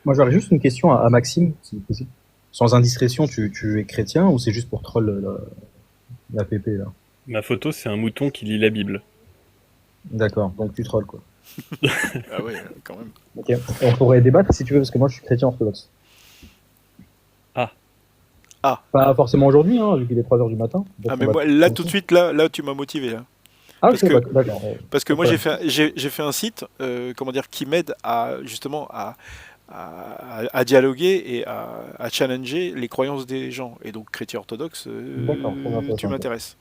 Moi, j'aurais juste une question à Maxime, si possible. Sans indiscrétion, tu es chrétien ou c'est juste pour troll la PP, là? Ma photo, c'est un mouton qui lit la Bible. D'accord, donc tu trolls, quoi. Ah ouais, quand même. Ok. On pourrait débattre si tu veux, parce que moi, je suis chrétien orthodoxe. Ah, Ah, Pas forcément aujourd'hui, hein, vu qu'il est 3 heures du matin. Donc ah on mais va... moi, là, tout de suite, là, tu m'as motivé, là. Ah, Parce ok, que, d'accord. parce que Pas de moi, j'ai problème. fait, j'ai fait un site, comment dire, qui m'aide à, justement, à dialoguer et à challenger les croyances des gens. Et donc, chrétien orthodoxe, D'accord, très tu intéressant. m'intéresses.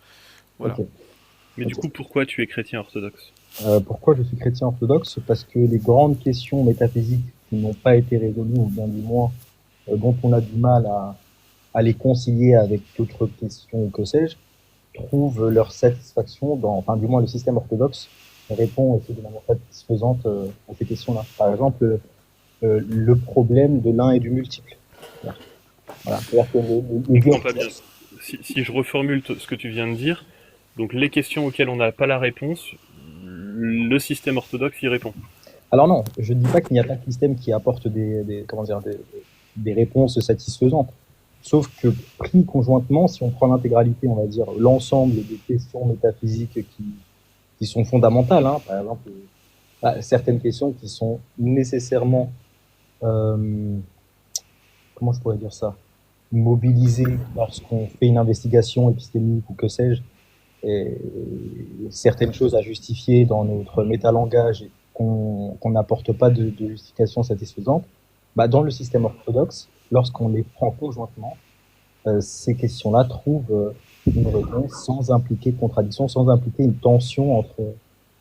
Voilà. Ok. mais du Ok. coup, pourquoi tu es chrétien orthodoxe? Pourquoi je suis chrétien orthodoxe? Parce que les grandes questions métaphysiques qui n'ont pas été résolues, ou bien du moins dont on a du mal à les concilier avec d'autres questions, ou que sais-je, trouvent leur satisfaction dans, enfin du moins le système orthodoxe répond aussi de manière satisfaisante à ces questions-là. Par exemple, le problème de l'un et du multiple. Voilà. C'est-à-dire que Je le Dieu comprends pas bien. orthodoxe, Si je reformule ce que tu viens de dire, donc les questions auxquelles on n'a pas la réponse, le système orthodoxe y répond. alors non, je ne dis pas qu'il n'y a pas de système qui apporte comment dire, des réponses satisfaisantes. Sauf que pris conjointement, si on prend l'intégralité, on va dire l'ensemble des questions métaphysiques qui sont fondamentales, hein, par exemple certaines questions qui sont nécessairement, euh, comment je pourrais dire ça, mobilisées lorsqu'on fait une investigation épistémique ou que sais-je, et certaines choses à justifier dans notre métalangage et qu'on n'apporte pas de justification satisfaisante, bah, dans le système orthodoxe, lorsqu'on les prend conjointement, ces questions-là trouvent une réponse sans impliquer de contradiction, sans impliquer une tension entre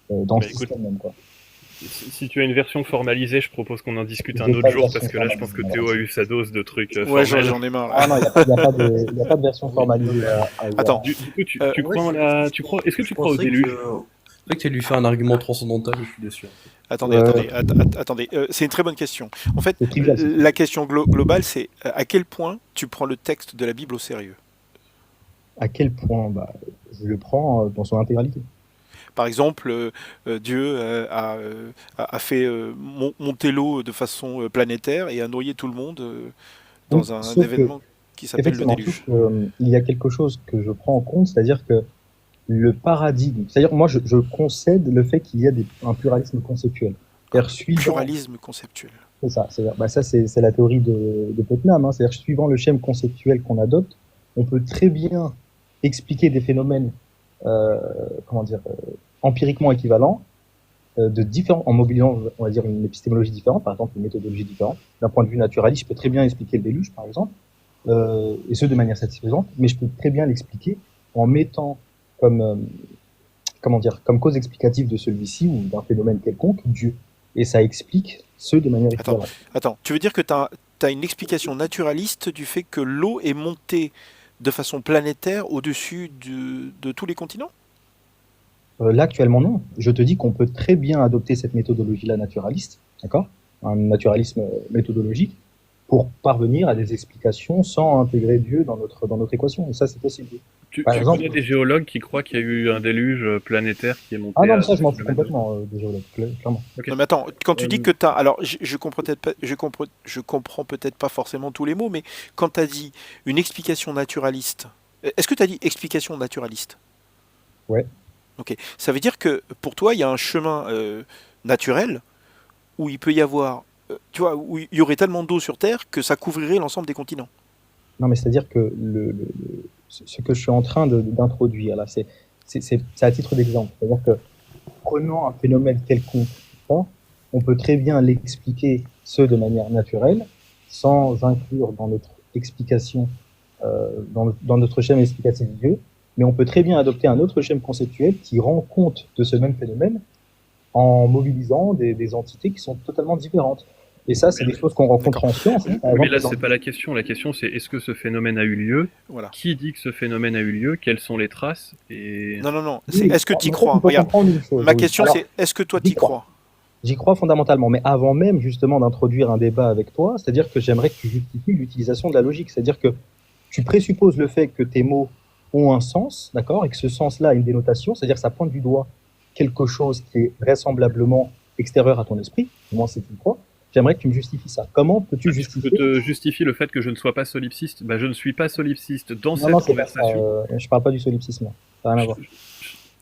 dans le Bah écoute, système même, quoi. si tu as une version formalisée, je propose qu'on en discute un J'ai pas autre de jour parce version que là, je pense formalisée, que Théo a malheureusement. eu sa dose de trucs Ouais, formels. j'en ai marre, là. Ah non, il y a pas de version Oui, non, formalisée mais à Attends, IAM. Du coup, euh, tu ouais, crois en est-ce que je tu crois au pensais déluge? que tu allais lui faire un argument transcendantal, je suis déçu. attendez, Euh, attendez. C'est une très bonne question. En fait, c'est trivial, c'est la trivial. question globale, c'est à quel point tu prends le texte de la Bible au sérieux. À quel point bah, je le prends dans son intégralité. Par exemple, Dieu a fait monter l'eau de façon planétaire et a noyé tout le monde Oui, dans un sauf que, événement qui s'appelle le effectivement, sauf déluge. que, il y a quelque chose que je prends en compte, c'est-à-dire que le paradigme, c'est-à-dire moi je concède le fait qu'il y a un pluralisme conceptuel. Un C'est-à-dire suivant, pluralisme conceptuel. c'est ça, bah ça c'est la théorie de Putnam, hein, c'est-à-dire suivant le schème conceptuel qu'on adopte, on peut très bien expliquer des phénomènes, euh, comment dire, empiriquement équivalents, de différents, en mobilisant, on va dire, une épistémologie différente, par exemple une méthodologie différente. D'un point de vue naturaliste, je peux très bien expliquer le déluge, par exemple, et ce de manière satisfaisante, mais je peux très bien l'expliquer en mettant comme, comment dire, comme cause explicative de celui-ci ou d'un phénomène quelconque Dieu. Et ça explique ce de manière Attends, équivalente. tu veux dire que tu as une explication naturaliste du fait que l'eau est montée de façon planétaire au-dessus de tous les continents? Là, actuellement, non. Je te dis qu'on peut très bien adopter cette méthodologie-là naturaliste, d'accord? Un naturalisme méthodologique, pour parvenir à des explications sans intégrer Dieu dans notre équation. Et ça, c'est possible. Par Tu exemple, connais des géologues qui croient qu'il y a eu un déluge planétaire qui est ah monté non, mais à ça, 2 je m'en fous km de haut? complètement des géologues, clairement. Ok. Non mais attends, quand tu dis Euh, que tu as... Alors, je comprends peut-être pas, je comprends peut-être pas forcément tous les mots, mais quand tu as dit une explication naturaliste, est-ce que tu as dit explication naturaliste? ouais. Ok. Ça veut dire que pour toi, il y a un chemin naturel où il peut y avoir, tu vois, où il y aurait tellement d'eau sur Terre que ça couvrirait l'ensemble des continents. Non, mais c'est-à-dire que ce que je suis en train d'introduire là, c'est à titre d'exemple. C'est-à-dire que prenant un phénomène quelconque, hein, on peut très bien l'expliquer ce de manière naturelle, sans inclure dans notre explication, dans notre schème explicatif Dieu, mais on peut très bien adopter un autre schème conceptuel qui rend compte de ce même phénomène en mobilisant des entités qui sont totalement différentes. Et ça, c'est Mais, des choses qu'on rencontre D'accord. en science, hein, par oui, mais exemple. là, c'est pas la question. La question, c'est est-ce que ce phénomène a eu lieu? Voilà. Qui dit que ce phénomène a eu lieu? Quelles sont les traces? Et Non, non, non. C'est Oui, est-ce que tu y mais ça, il crois? faut Regarde, comprendre une chose, ma oui. question Alors, c'est est-ce que toi j'y tu y crois. crois? J'y crois fondamentalement, mais avant même justement d'introduire un débat avec toi, c'est-à-dire que j'aimerais que tu justifies l'utilisation de la logique, c'est-à-dire que tu présupposes le fait que tes mots ont un sens, d'accord, et que ce sens-là a une dénotation, c'est-à-dire que ça pointe du doigt quelque chose qui est vraisemblablement extérieur à ton esprit, au moins c'est une crois, J'aimerais que tu me justifies ça. Comment peux-tu Je justifier? te justifie le fait que je ne sois pas solipsiste. Bah, je ne suis pas solipsiste dans Non, non, cette c'est pas ça. conversation. Je parle pas du solipsisme. Là. Ça n'a rien à voir.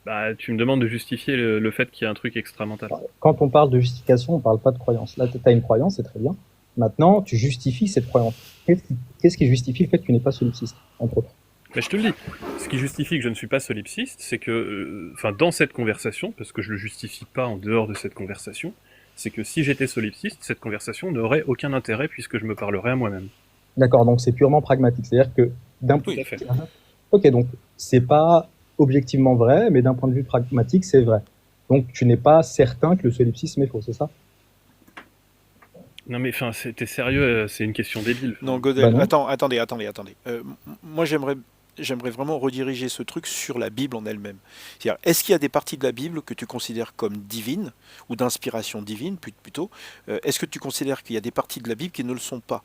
Bah, tu me demandes de justifier le fait qu'il y a un truc extra-mental. Quand on parle de justification, on parle pas de croyance. Là, tu as une croyance, c'est très bien. Maintenant, tu justifies cette croyance. Qu'est-ce qui justifie le fait que tu n'es pas solipsiste, entre autres? Mais je te le dis, ce qui justifie que je ne suis pas solipsiste, c'est que, dans cette conversation, parce que je le justifie pas en dehors de cette conversation, c'est que si j'étais solipsiste, cette conversation n'aurait aucun intérêt puisque je me parlerais à moi-même. D'accord, donc c'est purement pragmatique. C'est-à-dire que d'un Tout à fait. Ok, donc c'est pas objectivement vrai, mais d'un point de vue pragmatique, c'est vrai. Donc tu n'es pas certain que le solipsisme est faux, c'est ça? Non mais t'es sérieux, c'est une question débile. Non, Godel, non. attendez. Moi, j'aimerais vraiment rediriger ce truc sur la Bible en elle-même. C'est-à-dire, est-ce qu'il y a des parties de la Bible que tu considères comme divines, ou d'inspiration divine plutôt? Est-ce que tu considères qu'il y a des parties de la Bible qui ne le sont pas?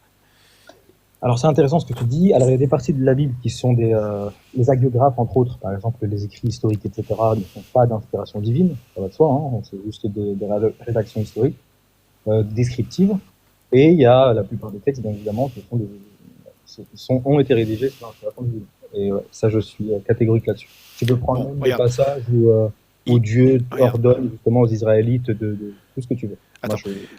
Alors c'est intéressant ce que tu dis. Alors il y a des parties de la Bible qui sont les hagiographes, entre autres, par exemple les écrits historiques, etc., ne sont pas d'inspiration divine, ça va de soi, hein, c'est juste des rédactions historiques, descriptives. Et il y a la plupart des textes, bien évidemment, ont été rédigés sur l'inspiration divine. Et ça, je suis catégorique là-dessus. Tu peux prendre même des passages où Dieu ordonne justement aux Israélites de tout ce que tu veux. Attends,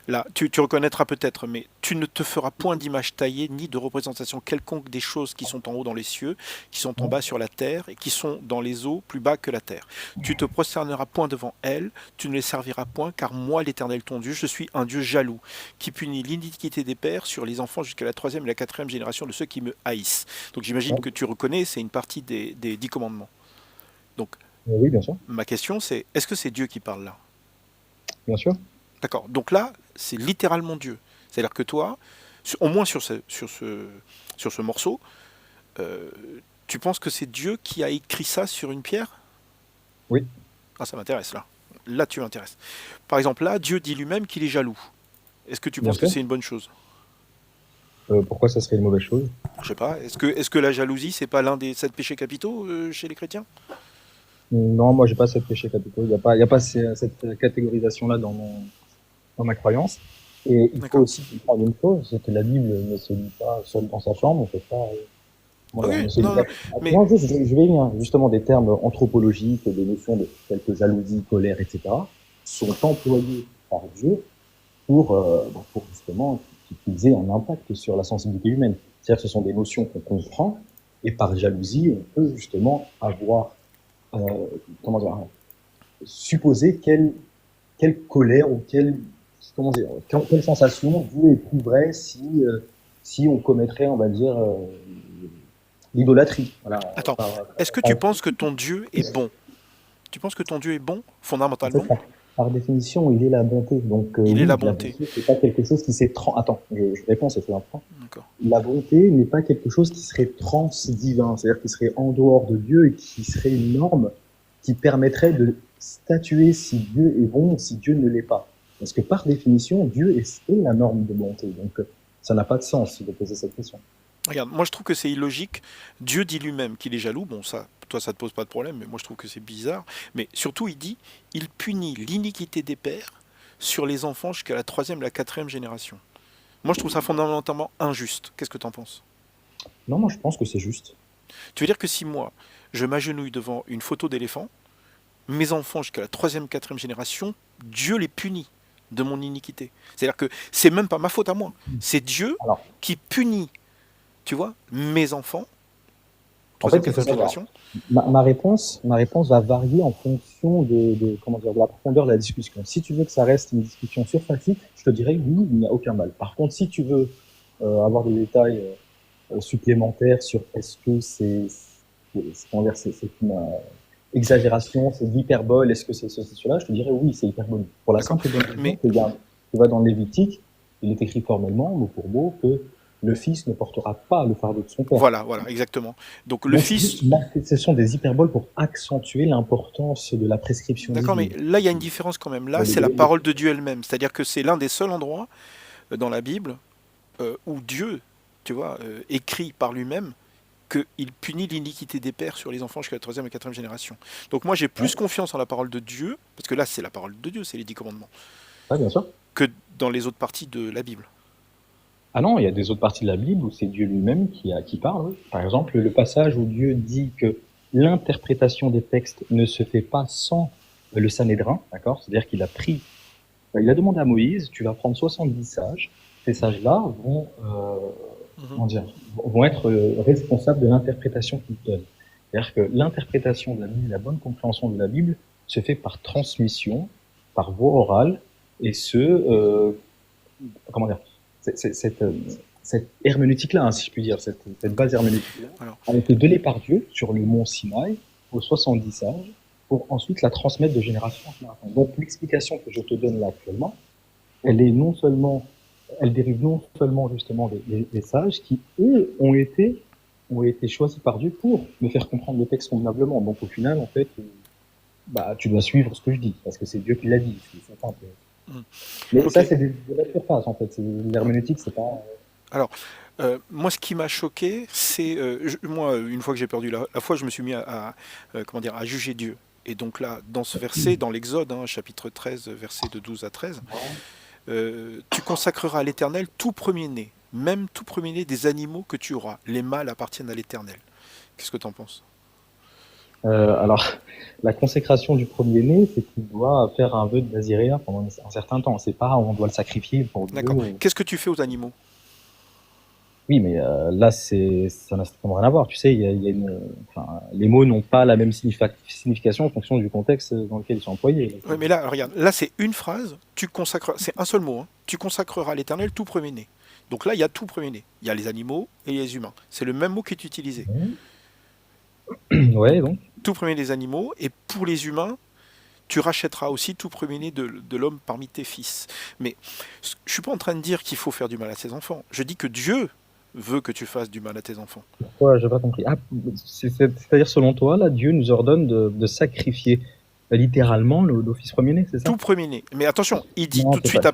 là, tu reconnaîtras peut-être, mais tu ne te feras point d'image taillée ni de représentation quelconque des choses qui sont en haut dans les cieux, qui sont en bas sur la terre et qui sont dans les eaux plus bas que la terre. Tu te prosterneras point devant elles, tu ne les serviras point, car moi, l'Éternel ton Dieu, je suis un Dieu jaloux, qui punit l'iniquité des pères sur les enfants jusqu'à la 3e et la 4e génération de ceux qui me haïssent. Donc j'imagine que tu reconnais, c'est une partie des 10 commandements. Donc, oui, bien sûr. Ma question c'est, est-ce que c'est Dieu qui parle là? Bien sûr. D'accord. Donc là, c'est littéralement Dieu. C'est-à-dire que toi, au moins sur ce morceau, tu penses que c'est Dieu qui a écrit ça sur une pierre? Oui. Ah, ça m'intéresse là. Là, tu m'intéresses. Par exemple, là, Dieu dit lui-même qu'il est jaloux. Est-ce que tu penses que c'est une bonne chose? Pourquoi ça serait une mauvaise chose? Je sais pas. Est-ce que la jalousie, c'est pas l'un des 7 péchés capitaux chez les chrétiens? Non, moi, j'ai pas 7 péchés capitaux. Il y a pas cette catégorisation-là dans ma croyance. Et il faut aussi comprendre une chose, c'est que la Bible ne se lit pas seule dans sa chambre, on peut pas... Non, je vais venir. Justement, des termes anthropologiques, des notions telles que jalousie, colère, etc., sont employés par Dieu pour justement qu'ils aient un impact sur la sensibilité humaine. C'est-à-dire que ce sont des notions qu'on comprend, et par jalousie, on peut justement avoir, supposer quelle colère ou quelle sensation vous éprouverez si on commettrait, on va dire, l'idolâtrie. Voilà. Attends, est-ce que tu penses que ton Dieu est bon? Tu penses que ton Dieu est bon, fondamentalement? Par définition, il est la bonté. Donc, il est la bonté. C'est pas quelque chose qui s'est Attends, je réponds, c'est très important. La bonté n'est pas quelque chose qui serait transdivin, c'est-à-dire qui serait en dehors de Dieu et qui serait une norme qui permettrait de statuer si Dieu est bon ou si Dieu ne l'est pas. Parce que par définition, Dieu est la norme de bonté. Donc, ça n'a pas de sens de poser cette question. Regarde, moi je trouve que c'est illogique. Dieu dit lui-même qu'il est jaloux. Bon, ça, toi, ça te pose pas de problème, mais moi je trouve que c'est bizarre. Mais surtout, il dit, il punit l'iniquité des pères sur les enfants jusqu'à la 3e, la 4e génération. Moi, je trouve ça fondamentalement injuste. Qu'est-ce que tu en penses? Non, moi je pense que c'est juste. Tu veux dire que si moi, je m'agenouille devant une photo d'éléphant, mes enfants jusqu'à la 3e, 4e génération, Dieu les punit de mon iniquité. C'est-à-dire que c'est même pas ma faute à moi. C'est Dieu qui punit, tu vois, mes enfants. En fait, ma réponse va varier en fonction de la profondeur de la discussion. Si tu veux que ça reste une discussion surfacique, je te dirais oui, il n'y a aucun mal. Par contre, si tu veux avoir des détails supplémentaires sur est-ce que c'est une exagération, c'est de l'hyperbole, est-ce que c'est ceci, cela, je te dirais oui, c'est hyperbole. Pour la simple raison que tu vas dans le Lévitique, il est écrit formellement, mot pour mot, que le fils ne portera pas le fardeau de son père. Voilà, exactement. Donc le fils... Ce sont des hyperboles pour accentuer l'importance de la prescription. D'accord, mais là, il y a une différence quand même. Là, c'est la parole de Dieu elle-même. C'est-à-dire que c'est l'un des seuls endroits dans la Bible où Dieu, tu vois, écrit par lui-même qu'il punit l'iniquité des pères sur les enfants jusqu'à la 3e et 4e génération. Donc moi, j'ai plus confiance en la parole de Dieu, parce que là, c'est la parole de Dieu, c'est les 10 commandements. Oui, bien sûr. que dans les autres parties de la Bible. Ah non, il y a des autres parties de la Bible où c'est Dieu lui-même qui parle. Oui. Par exemple, le passage où Dieu dit que l'interprétation des textes ne se fait pas sans le Sanhédrin, d'accord? C'est-à-dire qu'il a il a demandé à Moïse, tu vas prendre 70 sages. Ces sages-là vont être responsables de l'interprétation qu'ils donnent. C'est-à-dire que l'interprétation de la Bible, la bonne compréhension de la Bible, se fait par transmission, par voie orale, et cette herméneutique-là, si je puis dire, cette base herméneutique-là, a été donnée par Dieu sur le mont Sinaï aux 70 sages, pour ensuite la transmettre de génération en génération. Donc l'explication que je te donne là actuellement, elle dérive non seulement justement des sages qui, eux, ont été choisis par Dieu pour me faire comprendre le texte convenablement. Donc au final, en fait, tu dois suivre ce que je dis, parce que c'est Dieu qui l'a dit. C'est ça, mais ça, c'est de la surface, en fait. L'herméneutique, c'est pas... Alors, moi, ce qui m'a choqué, c'est... moi, une fois que j'ai perdu la foi, je me suis mis à juger Dieu. Et donc là, dans ce verset, dans l'Exode, chapitre 13, versets de 12 à 13, tu consacreras à l'Éternel tout premier-né, même tout premier-né des animaux que tu auras. Les mâles appartiennent à l'Éternel. Qu'est-ce que tu en penses? Alors, la consécration du premier-né, c'est qu'il doit faire un vœu de naziréa pendant un certain temps. C'est pas on doit le sacrifier pour Dieu. D'accord. Qu'est-ce que tu fais aux animaux? Oui, mais là, ça n'a strictement rien à voir. Tu sais, les mots n'ont pas la même signification en fonction du contexte dans lequel ils sont employés. Oui, mais là, regarde, là c'est une phrase, c'est un seul mot, tu consacreras à l'Éternel tout premier-né. Donc là, il y a tout premier-né. Il y a les animaux et les humains. C'est le même mot qui est utilisé. Ouais, donc. Tout premier des animaux, et pour les humains, tu rachèteras aussi tout premier-né de l'homme parmi tes fils. Mais je ne suis pas en train de dire qu'il faut faire du mal à ses enfants. Je dis que Dieu veut que tu fasses du mal à tes enfants. Pourquoi? J'ai pas compris. C'est-à-dire, selon toi, là, Dieu nous ordonne de sacrifier littéralement le fils premier-né, c'est ça? Tout premier-né. Mais attention, il dit tout de suite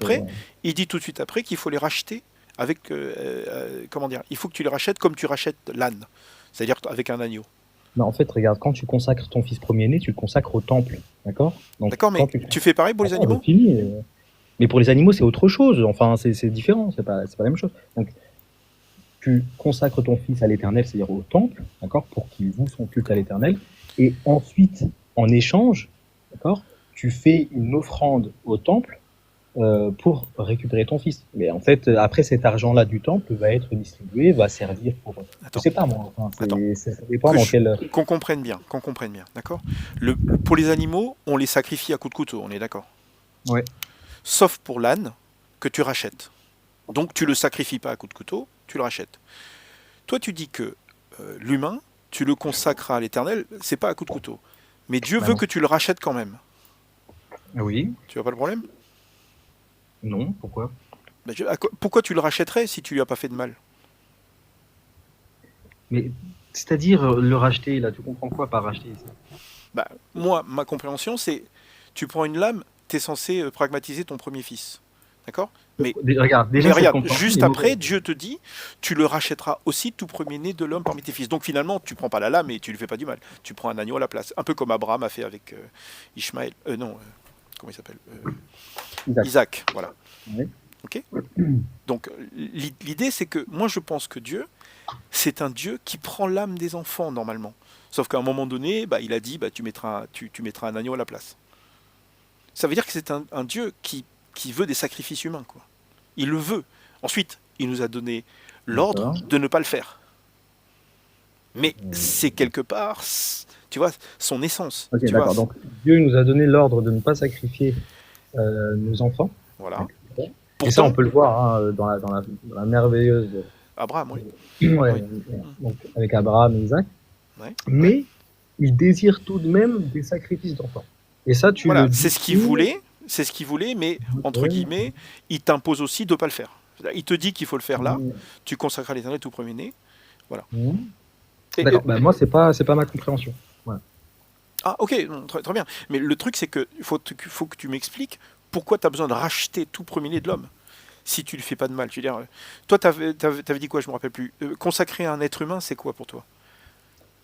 après qu'il faut les racheter avec... il faut que tu les rachètes comme tu rachètes l'âne. C'est-à-dire avec un agneau. Non, en fait, regarde, quand tu consacres ton fils premier-né, tu le consacres au temple, d'accord? D'accord, mais tu fais pareil pour les animaux? Mais pour les animaux, c'est autre chose. Enfin, c'est différent, c'est pas la même chose. Donc, tu consacres ton fils à l'Éternel, c'est-à-dire au temple, d'accord, pour qu'il voue son culte à l'Éternel. Et ensuite, en échange, d'accord, tu fais une offrande au temple pour récupérer ton fils. Mais en fait, après, cet argent-là du temple va être distribué, va servir pour... Je sais pas, moi. Enfin, ça dépend dans quel... Qu'on comprenne bien, d'accord? Pour les animaux, on les sacrifie à coups de couteau, on est d'accord? Ouais. Sauf pour l'âne, que tu rachètes. Donc, tu le sacrifies pas à coups de couteau, tu le rachètes. Toi, tu dis que l'humain, tu le consacres à l'Éternel, c'est pas à coups de couteau. Mais Dieu veut que tu le rachètes quand même. Oui. Tu vois pas le problème? Non, pourquoi? Pourquoi tu le rachèterais si tu lui as pas fait de mal? Mais, c'est-à-dire le racheter, là, tu comprends quoi par racheter ici? Moi, ma compréhension, c'est, tu prends une lame, tu es censé pragmatiser ton premier fils. D'accord? Mais regarde, juste après, Dieu te dit, tu le rachèteras aussi tout premier-né de l'homme parmi tes fils. Donc finalement, tu prends pas la lame et tu lui fais pas du mal. Tu prends un agneau à la place. Un peu comme Abraham a fait avec Ishmaël. Comment il s'appelle? Isaac, voilà. Oui. Ok? Donc l'idée, c'est que moi je pense que Dieu, c'est un Dieu qui prend l'âme des enfants normalement. Sauf qu'à un moment donné, il a dit, tu mettras un agneau à la place. Ça veut dire que c'est un Dieu qui veut des sacrifices humains, quoi. Il le veut. Ensuite, il nous a donné l'ordre de ne pas le faire. Mais c'est quelque part, tu vois, son essence. Ok, d'accord. Donc Dieu nous a donné l'ordre de ne pas sacrifier nos enfants. Voilà. Et ça, on peut le voir dans la merveilleuse... Abraham, oui. Ouais, donc, avec Abraham et Isaac. Ouais. Mais il désire tout de même des sacrifices d'enfants. Et ça, c'est ce qu'il voulait, mais entre guillemets, il t'impose aussi de ne pas le faire. Il te dit qu'il faut le faire là, tu consacres à l'Éternel tout premier-né. Voilà. D'accord, moi, c'est pas ma compréhension. Voilà. Ah, ok, très, très bien. Mais le truc, c'est qu'il faut que tu m'expliques pourquoi tu as besoin de racheter tout premier-né de l'homme si tu ne lui fais pas de mal. Tu veux dire, toi, tu avais dit quoi, je ne me rappelle plus. Consacrer un être humain, c'est quoi pour toi?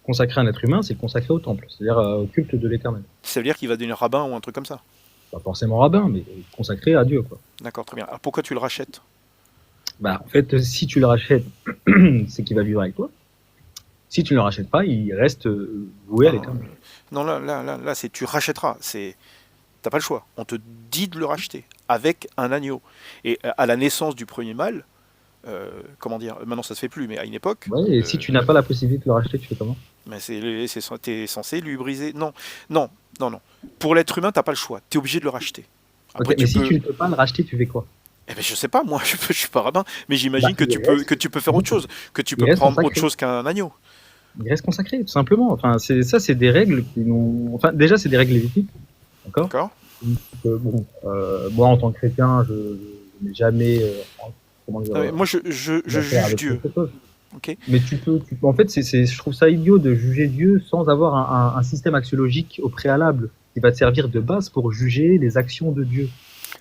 Consacrer un être humain, c'est le consacrer au temple, c'est-à-dire au culte de l'Éternel. Ça veut dire qu'il va devenir rabbin ou un truc comme ça? pas forcément rabbin, mais consacré à Dieu, quoi. D'accord, très bien. Alors pourquoi tu le rachètes? Bah, en fait, si tu le rachètes, c'est qu'il va vivre avec toi. Si tu ne le rachètes pas, il reste voué à Non, l'éternel. non, là, c'est tu rachèteras. T'as pas le choix. On te dit de le racheter avec un agneau. Et à la naissance du premier mâle, comment dire, maintenant ça se fait plus, mais à une époque, Ouais, et si tu n'as pas la possibilité de le racheter, tu fais comment? mais t'es censé lui briser. Non, non, non, non. Pour l'être humain, t'as pas le choix. T'es obligé de le racheter. Ok, Après, mais si tu ne peux pas le racheter, tu fais quoi? Eh ben, je sais pas, moi, je suis pas rabbin, mais Bah, j'imagine il reste, que tu peux faire autre chose, que tu il peux reste prendre autre consacré. chose qu'un agneau. Il reste consacré, tout simplement. Enfin, c'est des règles qui n'ont. Enfin, déjà, c'est des règles lévitiques, d'accord? D'accord? Bon, moi, en tant que chrétien, je n'ai jamais, comment dire, Non, mais moi, je affaire juge avec Dieu. quelque chose. Ok? Mais en fait, je trouve ça idiot de juger Dieu sans avoir un système axiologique au préalable qui va te servir de base pour juger les actions de Dieu.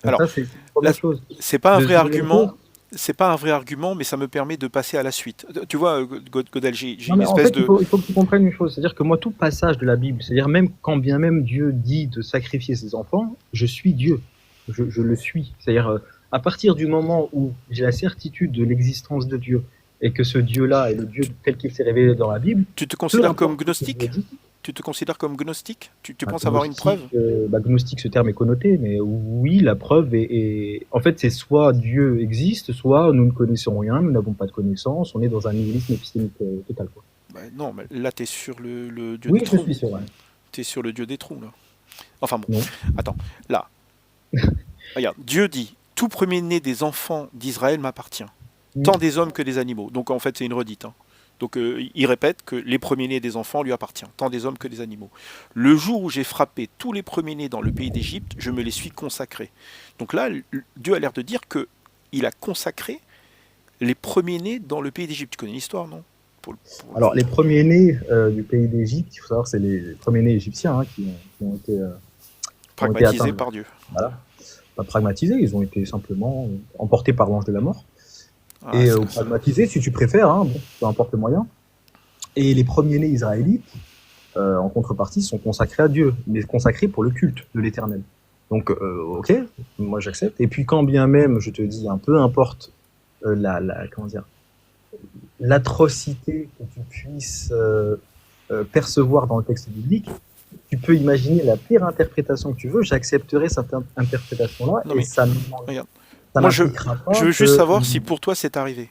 Donc Alors, ça, c'est la première là, chose. c'est pas un vrai Deuxième argument. chose, C'est pas un vrai argument, mais ça me permet de passer à la suite. Tu vois, Godel, j'ai non, une mais en espèce fait, de. il faut que tu comprennes une chose. C'est-à-dire que moi, tout passage de la Bible, c'est-à-dire même quand bien même Dieu dit de sacrifier ses enfants, je suis Dieu. Je le suis. C'est-à-dire, à partir du moment où j'ai la certitude de l'existence de Dieu et que ce Dieu-là est le Dieu tel qu'il s'est révélé dans la Bible, Tu te peu considères comme importe ce que Dieu gnostique? dit. Tu te considères comme gnostique? Tu penses avoir une Gnostique, preuve? gnostique, ce terme est connoté, mais oui, la preuve en fait, c'est soit Dieu existe, soit nous ne connaissons rien, nous n'avons pas de connaissance, on est dans un nihilisme épistémique total, quoi. Bah, non, mais là, t'es sur le dieu Oui, des je trous. suis sûr, ouais. T'es sur le dieu des trous, là. Enfin bon, Non. attends, là. Regarde, Dieu dit, tout premier-né des enfants d'Israël m'appartient, tant des hommes que des animaux. Donc en fait, c'est une redite, hein. Donc il répète que les premiers-nés des enfants lui appartiennent, tant des hommes que des animaux. Le jour où j'ai frappé tous les premiers-nés dans le pays d'Égypte, je me les suis consacrés. Donc là, Dieu a l'air de dire que il a consacré les premiers-nés dans le pays d'Égypte. Tu connais l'histoire, non? Alors, les premiers-nés du pays d'Égypte, il faut savoir, c'est les premiers-nés égyptiens qui ont été Pragmatisé atteints. par Dieu. Voilà. Pas pragmatisés, ils ont été simplement emportés par l'ange de la mort. Ah, Et ça- pragmatisés, si tu préfères, hein, bon, peu importe le moyen. Et les premiers-nés israélites, en contrepartie, sont consacrés à Dieu, mais consacrés pour le culte de l'Éternel. Donc, ok, moi j'accepte. Et puis, quand bien même, je te dis, un peu importe comment dire, l'atrocité que tu puisses percevoir dans le texte biblique, tu peux imaginer la pire interprétation que tu veux, j'accepterai cette interprétation-là, Non, et mais ça regarde, ça moi n'impliquera pas je veux juste que- savoir si pour toi c'est arrivé.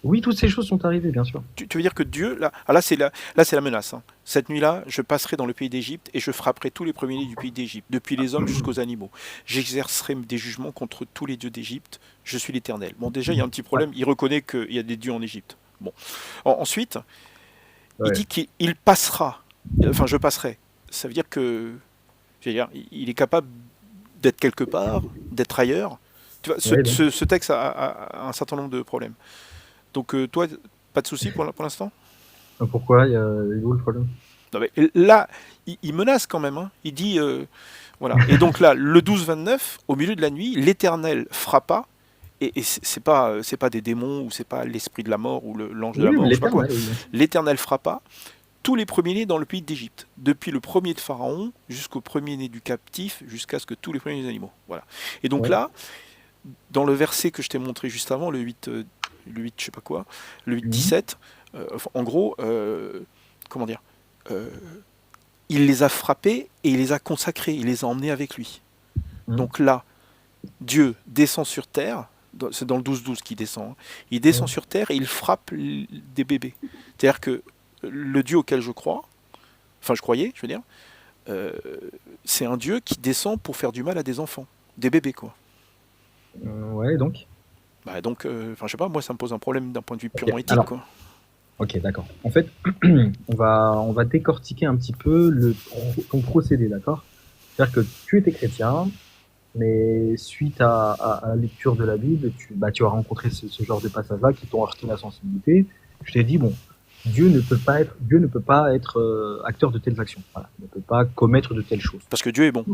Oui, toutes ces choses sont arrivées, bien sûr. Tu veux dire que Dieu, là c'est la menace, hein. Cette nuit-là, je passerai dans le pays d'Égypte et je frapperai tous les premiers-nés du pays d'Égypte, depuis les hommes jusqu'aux animaux. J'exercerai des jugements contre tous les dieux d'Égypte. Je suis l'Éternel. Bon, déjà, il y a un petit problème. Il reconnaît qu'il y a des dieux en Égypte. Bon. Ensuite, Ouais. il dit qu'il passera. Enfin, je passerai. Ça veut dire que, je veux dire, il est capable d'être quelque part, d'être ailleurs. Tu vois, Ouais, donc. ce texte a un certain nombre de problèmes. Donc, toi, pas de souci pour l'instant? Pourquoi il y a où le problème? Non, mais là, il menace quand même, hein. Il dit, voilà. Et donc là, le 12-29, au milieu de la nuit, l'Éternel frappa, et c'est pas des démons, ou c'est pas l'esprit de la mort, ou l'ange de la Oui, mort, je sais pas quoi. l'Éternel, oui. L'Éternel frappa tous les premiers-nés dans le pays d'Égypte, depuis le premier de Pharaon jusqu'au premier-né du captif, jusqu'à ce que tous les premiers des animaux. Voilà. Et donc Ouais. là, dans le verset que je t'ai montré juste avant, le 8, je sais pas quoi, le 8-17, en gros, comment dire, il les a frappés et il les a consacrés, il les a emmenés avec lui. Donc là, Dieu descend sur terre, c'est dans le 12-12 qu'il descend, hein. Il descend sur terre et il frappe des bébés. C'est-à-dire que le Dieu auquel je crois, enfin je croyais, je veux dire, c'est un Dieu qui descend pour faire du mal à des enfants, des bébés, quoi. Ouais, donc. Bah donc, enfin je sais pas, moi ça me pose un problème d'un point de vue purement éthique, alors, quoi. Ok, d'accord. En fait, on va décortiquer un petit peu ton procédé, d'accord? C'est-à-dire que tu étais chrétien, mais suite à la lecture de la Bible, tu as rencontré ce genre de passages-là qui t'ont heurté la sensibilité. Je t'ai dit, bon, Dieu ne peut pas être acteur de telles actions. Voilà. Il ne peut pas commettre de telles choses. Parce que Dieu est bon.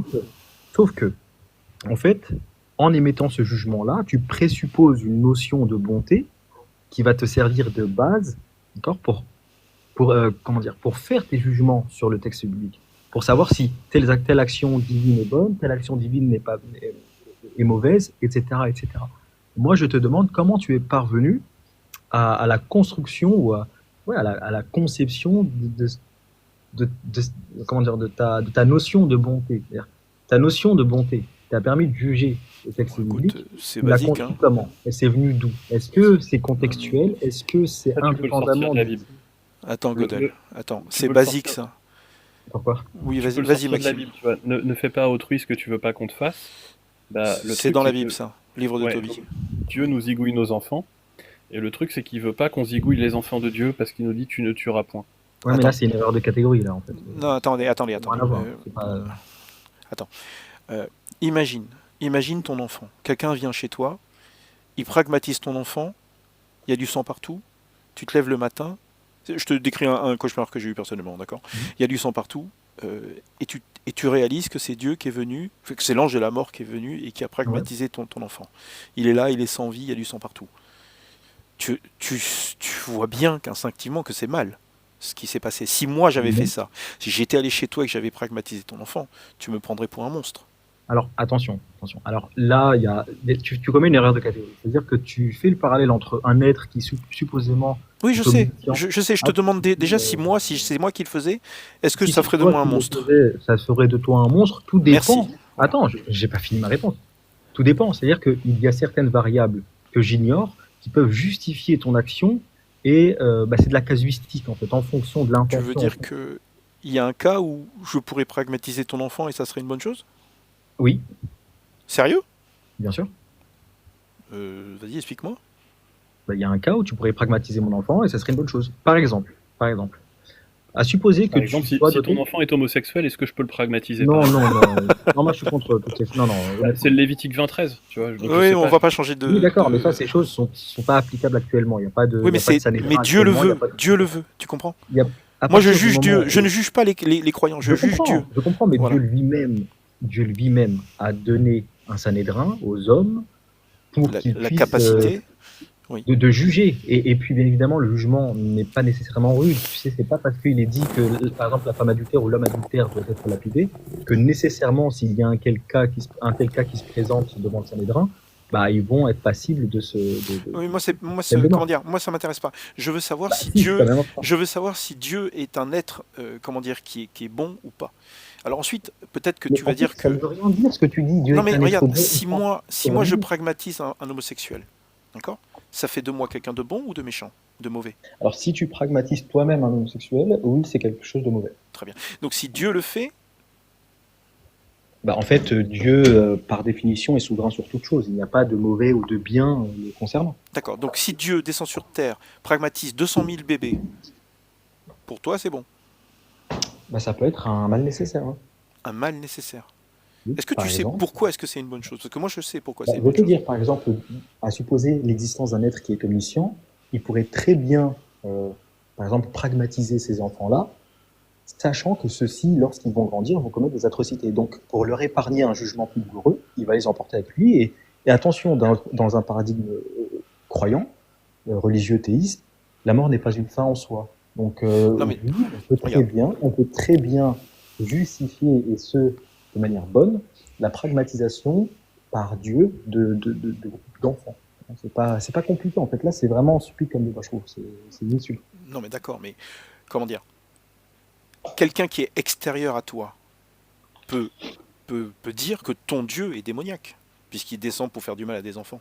Sauf que, en fait, en émettant ce jugement-là, tu présupposes une notion de bonté qui va te servir de base, d'accord, pour faire tes jugements sur le texte biblique. pour savoir si telle action divine est bonne, telle action divine est mauvaise, etc., etc. Moi, je te demande comment tu es parvenu à la construction ou à la conception comment dire, de ta notion de bonté. C'est-à-dire, ta notion de bonté t'a permis de juger le texte biblique. C'est Tu l'as basique. construit comment? Et c'est venu d'où? Est-ce que c'est contextuel? Est-ce que c'est Ça, tu peux le sortir indépendamment de la Bible. Attends, Godel, attends, tu c'est peux le basique sortir. ça. Pourquoi? Oui, Tu peux le vas-y, sortir de la Maxime. Bible, tu vois. Ne fais pas à autrui ce que tu veux pas qu'on te fasse. Bah, le C'est truc, dans la c'est Bible que ça, livre de ouais, Tobie. Dieu nous zigouille nos enfants. Et le truc, c'est qu'il veut pas qu'on zigouille les enfants de Dieu parce qu'il nous dit tu ne tueras point. Ouais, mais Attends. là, c'est une erreur de catégorie, là, en fait. Non, attendez. Ça n'a rien à voir. C'est pas- Imagine ton enfant. Quelqu'un vient chez toi, il pragmatise ton enfant, il y a du sang partout, tu te lèves le matin, je te décris un cauchemar que j'ai eu personnellement, d'accord? Il y a du sang partout, et tu réalises que c'est Dieu qui est venu, que c'est l'ange de la mort qui est venu et qui a pragmatisé ton enfant. Il est là, il est sans vie, il y a du sang partout. Tu vois bien qu'instinctivement que c'est mal ce qui s'est passé. Si moi j'avais fait ça, si j'étais allé chez toi et que j'avais pragmatisé ton enfant, tu me prendrais pour un monstre. Alors, attention. Alors là, tu commets une erreur de catégorie. C'est-à-dire que tu fais le parallèle entre un être qui supposément... Oui, je est sais, omniscient. je sais, je te demande déjà si c'est moi qui le faisais, est-ce que Si ça c'est ferait de toi moi un qui le monstre? faisais, ça ferait de toi un monstre. Tout dépend. Merci. Attends, j'ai pas fini ma réponse. Tout dépend. C'est-à-dire qu'il y a certaines variables que j'ignore qui peuvent justifier ton action et c'est de la casuistique en fait, en fonction de Tu l'intention. veux dire que il y a un cas où je pourrais pragmatiser ton enfant et ça serait une bonne chose? Oui, Sérieux? bien sûr. Vas-y, explique-moi. Il y a un cas où tu pourrais pragmatiser mon enfant et ça serait une bonne chose. Par exemple, à supposer que Par exemple, tu si sois ton enfant est homosexuel, est-ce que je peux le pragmatiser Non, par non, non, moi je suis contre toutes ces... Non, exemple C'est le Lévitique 20-13, tu vois. Donc, je Oui, sais on pas. va pas changer de. Oui, d'accord, de- mais ça, ces choses sont pas applicables actuellement. Il n'y a pas de. Oui, il y a pas de Sanhédrin mais Dieu le actuellement, il y a veut. pas de- Dieu le veut. Tu comprends? il y a- à Moi, je partir du juge Dieu. moment Je où- ne juge pas les croyants. Je juge Dieu. Je comprends, mais Voilà. Dieu lui-même a donné un Sanhédrin aux hommes pour qu'ils La puissent capacité. de juger. Et puis, bien évidemment, le jugement n'est pas nécessairement rude. Tu sais, c'est pas parce qu'il est dit que, par exemple, la femme adultère ou l'homme adultère doit être lapidé que nécessairement, s'il y a un tel cas qui se présente devant le Sanhédrin, ils vont être passibles de ce. Oui, Tellement. moi, ça m'intéresse pas. Je veux savoir si Si, Dieu. c'est quand même important. Je veux savoir si Dieu est un être, qui est bon ou pas. Alors ensuite, peut-être que Mais tu vas en fait, dire ça que. ne veut rien dire ce que tu dis. Dieu Non est mais un être regarde, bon si ou pas. moi C'est je rien. pragmatise un homosexuel, d'accord? Ça fait de moi quelqu'un de bon ou de méchant? De mauvais? Alors, si tu pragmatises toi-même un homosexuel, oui, c'est quelque chose de mauvais. Très bien. Donc si Dieu le fait, En fait, Dieu, par définition, est souverain sur toute chose. Il n'y a pas de mauvais ou de bien le concernant. d'accord. Donc si Dieu descend sur terre, pragmatise 200 000 bébés, pour toi c'est bon. Ça peut être un mal nécessaire. Hein. Un mal nécessaire. Oui, Est-ce que par tu sais exemple. pourquoi est-ce que c'est une bonne chose? Parce que moi je sais pourquoi c'est Je une vais bonne te chose. dire, par exemple, à supposer l'existence d'un être qui est omniscient, il pourrait très bien, par exemple, pragmatiser ces enfants-là, sachant que ceux-ci, lorsqu'ils vont grandir, vont commettre des atrocités. Donc, pour leur épargner un jugement plus douloureux, il va les emporter avec lui. Et attention, dans un paradigme croyant, religieux, théiste, la mort n'est pas une fin en soi. Donc, Non, mais oui, regarde. on peut très bien justifier, et ce, de manière bonne, la pragmatisation par Dieu d'enfants. C'est pas compliqué, en fait. Là, c'est vraiment stupide comme débat, je trouve. C'est une insulte. Non mais d'accord, mais comment dire? Quelqu'un qui est extérieur à toi peut dire que ton Dieu est démoniaque, puisqu'il descend pour faire du mal à des enfants.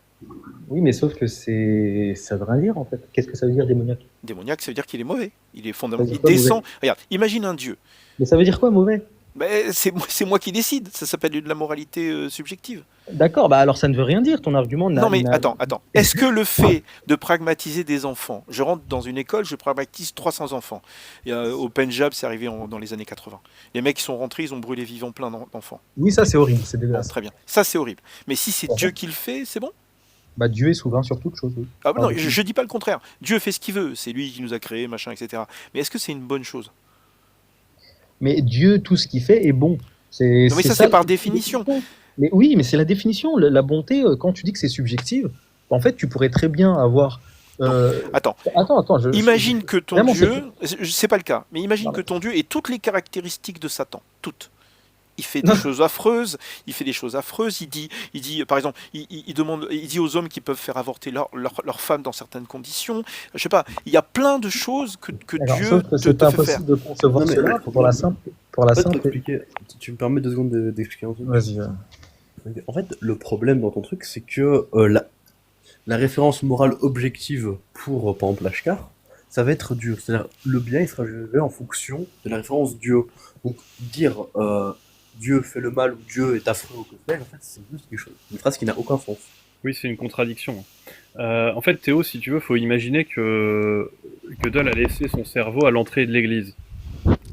Oui, mais sauf que ça veut rien dire, en fait. Qu'est-ce que ça veut dire, démoniaque? Démoniaque, ça veut dire qu'il est mauvais. Il est Ça fondamental. veut Il dire quoi, descend. Regarde, imagine un Dieu. Mais ça veut dire quoi, mauvais? Ben, c'est moi qui décide. Ça s'appelle de la moralité subjective. D'accord, alors ça ne veut rien dire. Ton argument n'a... Non mais attends. Est-ce que le fait de pragmatiser des enfants, je rentre dans une école, je pragmatise 300 enfants. Au Pendjab, c'est arrivé dans les années 80. Les mecs qui sont rentrés, ils ont brûlé vivants plein d'enfants. Oui, ça, c'est horrible, c'est Bon, dégueulasse. très bien. Ça, c'est horrible. Mais si c'est Bon. Dieu qui le fait, c'est bon? Dieu est souverain sur toute chose, oui. Ah non, oui. je dis pas le contraire. Dieu fait ce qu'il veut. C'est lui qui nous a créés, machin, etc. Mais est-ce que c'est une bonne chose? Mais Dieu, tout ce qu'il fait est bon. Non mais ça, c'est par le- définition. Mais oui, mais c'est la définition. La bonté, quand tu dis que c'est subjectif, en fait, tu pourrais très bien avoir Attends, Attends, imagine que ton vraiment, Dieu, c'est pas le cas, mais imagine Non, que ton Dieu ait toutes les caractéristiques de Satan, toutes. Il fait Non. des choses affreuses, il dit, par exemple, il dit aux hommes qu'ils peuvent faire avorter leur femme dans certaines conditions. Je sais pas, il y a plein de choses que D'accord, Dieu sauf que c'est te fait faire. impossible de concevoir Non, mais cela pour la simple, pour la En fait, pour simple. expliquer, tu me permets 2 secondes d'expliquer un truc. Vas-y. En fait, le problème dans ton truc, c'est que la référence morale objective pour, par exemple, l'ashkar, ça va être Dieu. C'est-à-dire, le bien, il sera jugé en fonction de la référence Dieu. Donc, dire Dieu fait le mal ou Dieu est affreux ou que sais-je, en fait, c'est juste quelque chose, une phrase qui n'a aucun sens. Oui, c'est une contradiction. En fait, Théo, si tu veux, faut imaginer que Gödel a laissé son cerveau à l'entrée de l'église.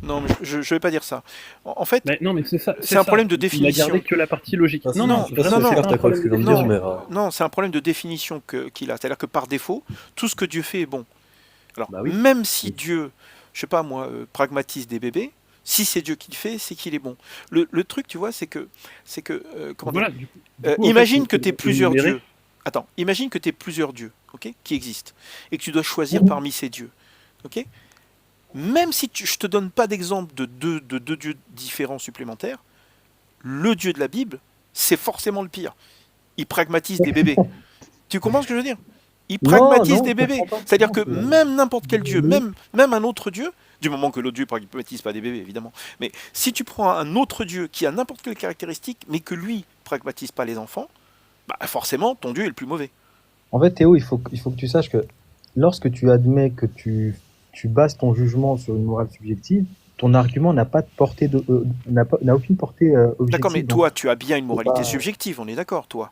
Non, mais je vais pas dire ça. En fait, Mais non, mais c'est ça. c'est un problème de Il a définition. gardé que la partie logique. Enfin, non, je sais pas si non, c'est non, clair, t'as quoi, ce que je viens de dire, non, mais non, c'est un problème de définition qu'il a. C'est-à-dire que par défaut, tout ce que Dieu fait est bon. Alors, bah oui. même si Dieu, je sais pas moi, pragmatise des bébés, si c'est Dieu qui le fait, c'est qu'il est bon. Le truc, tu vois, c'est que, comment dire, Voilà. Du coup, en imagine fait, que tu aies plusieurs énumérer- dieux. Attends, imagine que tu aies plusieurs dieux, ok, qui existent, et que tu dois choisir parmi ces dieux, ok. Même si je te donne pas d'exemple de deux dieux différents supplémentaires, le Dieu de la Bible, c'est forcément le pire. Il pragmatise des bébés. Tu comprends ce que je veux dire? Il pragmatise Non, des je bébés. comprends pas. C'est-à-dire Non, que même n'importe quel Dieu, même un autre Dieu, du moment que l'autre Dieu pragmatise pas des bébés, évidemment. Mais si tu prends un autre Dieu qui a n'importe quelle caractéristique, mais que lui pragmatise pas les enfants, bah forcément, ton Dieu est le plus mauvais. En fait, Théo, il faut que tu saches que lorsque tu admets que tu bases ton jugement sur une morale subjective, ton argument n'a pas de portée n'a aucune portée objective. D'accord, mais Donc, toi, tu as bien une moralité pas- subjective, on est d'accord, toi.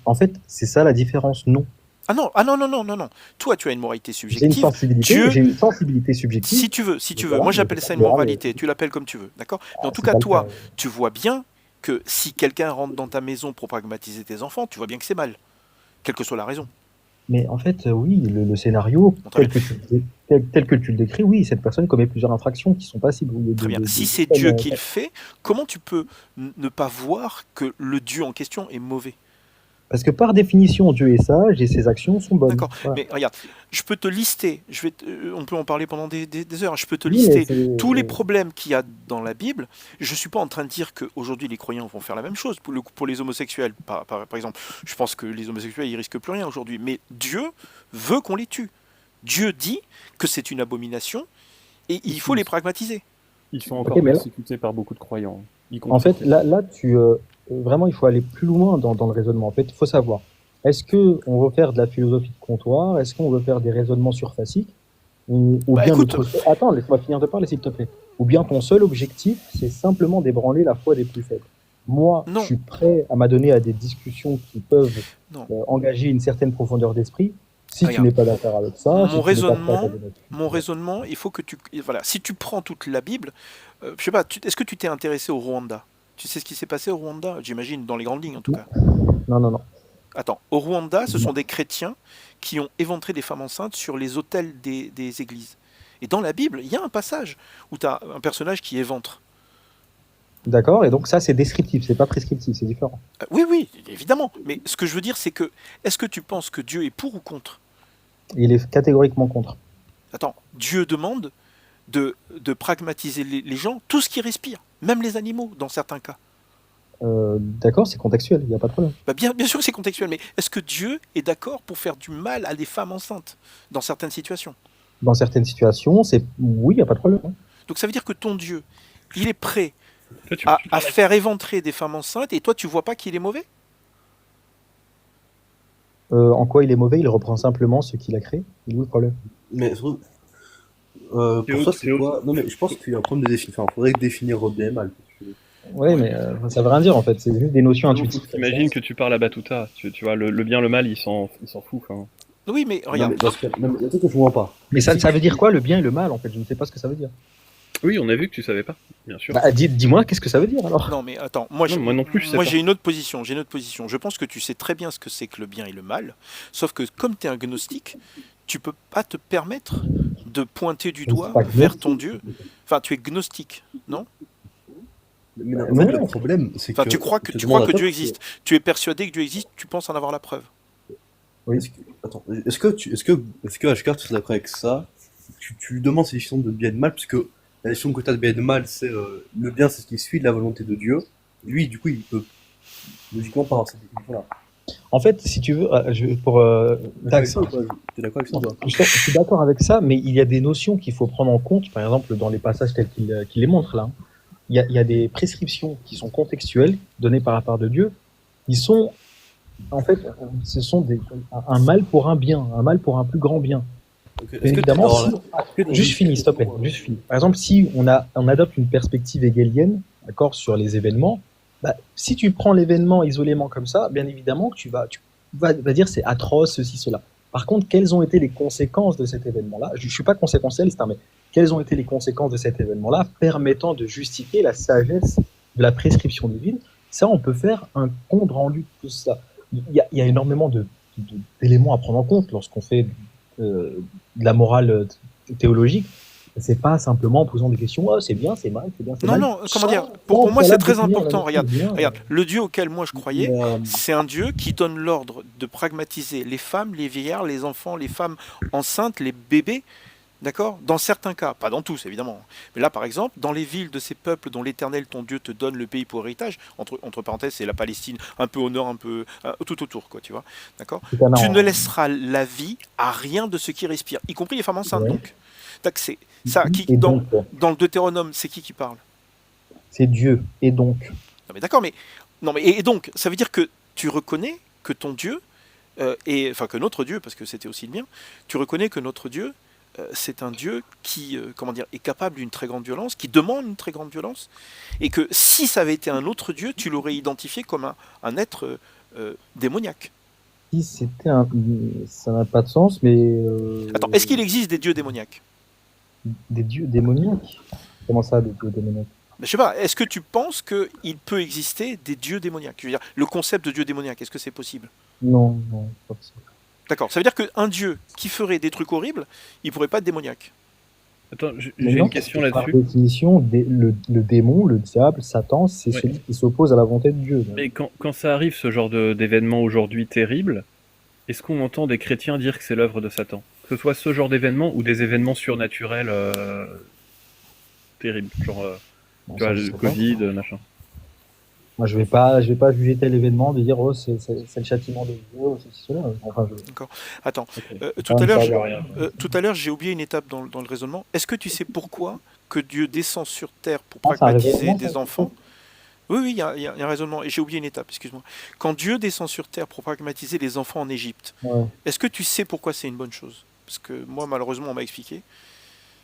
en fait, c'est ça la différence. Non. Ah non, non. Toi, tu as une moralité J'ai une subjective. sensibilité, Dieu, j'ai une sensibilité subjective. si tu veux. Voilà, Moi, mais j'appelle c'est ça pas une moral. moralité. Tu l'appelles comme tu veux, d'accord? Mais en tout C'est cas, pas le toi, cas. tu vois bien que si quelqu'un rentre dans ta maison pour pragmatiser tes enfants, tu vois bien que c'est mal, quelle que soit la raison. Mais en fait, oui, le scénario, Bon, très tel que tu le décris, oui, cette personne commet plusieurs infractions qui sont passibles. Oui, Très bien. Si c'est Dieu qui le fait, comment tu peux ne pas voir que le Dieu en question est mauvais? Parce que par définition, Dieu est sage et ses actions sont bonnes. D'accord. Voilà. Mais regarde, je peux te lister, on peut en parler pendant des heures, je peux te Oui, mais lister c'est- tous les problèmes qu'il y a dans la Bible. Je ne suis pas en train de dire qu'aujourd'hui les croyants vont faire la même chose pour les homosexuels. Par exemple, je pense que les homosexuels, ils risquent plus rien aujourd'hui. Mais Dieu veut qu'on les tue. Dieu dit que c'est une abomination et il faut les pragmatiser. Ils sont encore Ok, mais là- persécutés par beaucoup de croyants. En fait, là, vraiment, il faut aller plus loin dans le raisonnement. En fait, il faut savoir, est-ce que on veut faire de la philosophie de comptoir? Est-ce qu'on veut faire des raisonnements surfaciques? Ou Bah, bien écoute. Attends, laisse-moi finir de parler, s'il te plaît. Ou bien ton seul objectif, c'est simplement d'ébranler la foi des plus faibles. Moi, Non. je suis prêt à m'adonner à des discussions qui peuvent Non. engager une certaine profondeur d'esprit. Si tu Regarde. n'es pas d'accord avec ça, Mon si tu n'es pas raisonnement- prêt à t'adonner- Mon raisonnement, il faut que tu... Voilà, si tu prends toute la Bible, je sais pas, est-ce que tu t'es intéressé au Rwanda? Tu sais ce qui s'est passé au Rwanda? J'imagine, dans les grandes lignes en tout cas. Non. Attends, au Rwanda, ce sont des chrétiens qui ont éventré des femmes enceintes sur les autels des églises. Et dans la Bible, il y a un passage où tu as un personnage qui éventre. D'accord, et donc ça, c'est descriptif, c'est pas prescriptif, c'est différent. Oui, évidemment. Mais ce que je veux dire, c'est que, est-ce que tu penses que Dieu est pour ou contre? Il est catégoriquement contre. Attends, Dieu demande de pragmatiser les gens, tout ce qui respire, même les animaux, dans certains cas. D'accord, c'est contextuel, il n'y a pas de problème. Bah bien sûr que c'est contextuel, mais est-ce que Dieu est d'accord pour faire du mal à des femmes enceintes dans certaines situations? Dans certaines situations, oui, il n'y a pas de problème. Donc ça veut dire que ton Dieu, il est prêt Toi, tu à parles faire éventrer des femmes enceintes, et toi tu vois pas qu'il est mauvais? En quoi il est mauvais? Il reprend simplement ce qu'il a créé. Il est où le problème? Mais surtout, Théo, pour ça, c'est Théo. quoi? Non, mais je pense qu'il y a un problème de définition. Enfin, faudrait définir bien et mal. Oui, mais ça veut rien dire en fait, c'est juste des notions intuitives. Imagine que tu parles à Batuta. Tu vois, le bien, le mal, il s'en fout. Hein. Oui, mais Non, regarde, mais dans ce cas, non, mais il y a un truc que je vois pas. Mais ça veut dire quoi le bien et le mal en fait? Je ne sais pas ce que ça veut dire. Oui, on a vu que tu savais pas, bien sûr. Bah, dis-moi, qu'est-ce que ça veut dire alors? non mais attends, moi, Non, moi non plus, je sais moi pas. j'ai une autre position, Je pense que tu sais très bien ce que c'est que le bien et le mal, sauf que comme tu es un gnostique, tu peux pas te permettre de pointer du Je ne doigt suis pas vers gnostique. ton Dieu. Enfin, tu es gnostique, non? Mais en Non. fait, le problème, c'est Enfin, que. tu crois que je te demande à Dieu toi, existe. Tu es persuadé que Dieu existe, tu penses en avoir la preuve. Oui. Attends, est-ce que Ashkar, tu es d'accord avec ça? Tu lui demandes ses définitions de bien et de mal, puisque la définition que tu as de bien et de mal, c'est le bien, c'est ce qui suit de la volonté de Dieu. Lui, du coup, il peut logiquement pas avoir cette définition-là. En fait, si tu veux, T'es d'accord avec ça ou pas? T'es d'accord avec ça ou pas? je suis d'accord avec ça, mais il y a des notions qu'il faut prendre en compte, par exemple, dans les passages tels qu'il les montre là. Il y a des prescriptions qui sont contextuelles, données par la part de Dieu, qui sont, en fait, ce sont un mal pour un bien, un mal pour un plus grand bien. Ok, Bien évidemment, alors, si, juste fini, s'il te plaît, juste fini. Par exemple, si on adopte une perspective hegelienne, d'accord, sur les événements, bah, si tu prends l'événement isolément comme ça, bien évidemment que tu vas dire c'est atroce, ceci, cela. Par contre, quelles ont été les conséquences de cet événement-là? Je ne suis pas conséquentialiste, hein, mais quelles ont été les conséquences de cet événement-là permettant de justifier la sagesse de la prescription divine? Ça, on peut faire un compte rendu de tout ça. Il y a énormément d'éléments à prendre en compte lorsqu'on fait de la morale théologique. C'est pas simplement en posant des questions, oh, c'est bien, c'est mal, c'est bien, c'est Non, mal. non, comment dire, Sans pour moi c'est préalable très définir la important. notion Regarde, de bien. regarde, le Dieu auquel moi je croyais, Mais, c'est un Dieu qui donne l'ordre de pragmatiser les femmes, les vieillards, les enfants, les femmes enceintes, les bébés, d'accord? Dans certains cas, pas dans tous évidemment. Mais là par exemple, dans les villes de ces peuples dont l'Éternel ton Dieu te donne le pays pour héritage, entre parenthèses c'est la Palestine, un peu au nord, un peu tout autour, quoi, tu vois, d'accord? C'est un Tu ne an. laisseras la vie à rien de ce qui respire, y compris les femmes enceintes Ouais. donc. Tac, c'est ça, Et donc, dans le Deutéronome, c'est qui parle? c'est Dieu. Et donc, Non mais d'accord, mais non mais et donc ça veut dire que tu reconnais que ton Dieu enfin que notre Dieu, parce que c'était aussi le mien, tu reconnais que notre Dieu c'est un Dieu qui comment dire est capable d'une très grande violence, qui demande une très grande violence, et que si ça avait été un autre Dieu, tu l'aurais identifié comme un être démoniaque. si c'était un. Ça n'a pas de sens, mais. Attends, est-ce qu'il existe des dieux démoniaques? Des dieux démoniaques? Comment ça, des dieux démoniaques? Je sais pas, est-ce que tu penses qu'il peut exister des dieux démoniaques? Je veux dire, le concept de dieu démoniaque, est-ce que c'est possible? Non, non, pas possible. D'accord, ça veut dire qu'un dieu qui ferait des trucs horribles, il pourrait pas être démoniaque. Attends, Mais j'ai non, une parce question que par là-dessus. définition, le démon, le diable, Satan, c'est Ouais. celui qui s'oppose à la volonté de Dieu. Donc, Mais quand ça arrive, ce genre d'événement aujourd'hui terrible, est-ce qu'on entend des chrétiens dire que c'est l'œuvre de Satan? Que ce soit ce genre d'événement ou des événements surnaturels terribles, genre bon, tu vois, ça, je le sais pas. Covid, machin. Moi, je vais pas juger tel événement, de dire, oh, c'est le châtiment de Dieu, ou ceci, cela. Enfin, D'accord. Attends, c'est tout pas à une l'heure, parole, rien. tout à l'heure, j'ai oublié une étape dans le raisonnement. Est-ce que tu sais pourquoi que Dieu descend sur terre pour Ah, c'est un pragmatiser raisonnement, ça, des c'est ça? enfants? Oui, oui, il y a un raisonnement. Et j'ai oublié une étape, excuse-moi. Quand Dieu descend sur terre pour pragmatiser les enfants en Égypte, Ouais. est-ce que tu sais pourquoi c'est une bonne chose? Parce que moi, malheureusement, on m'a expliqué.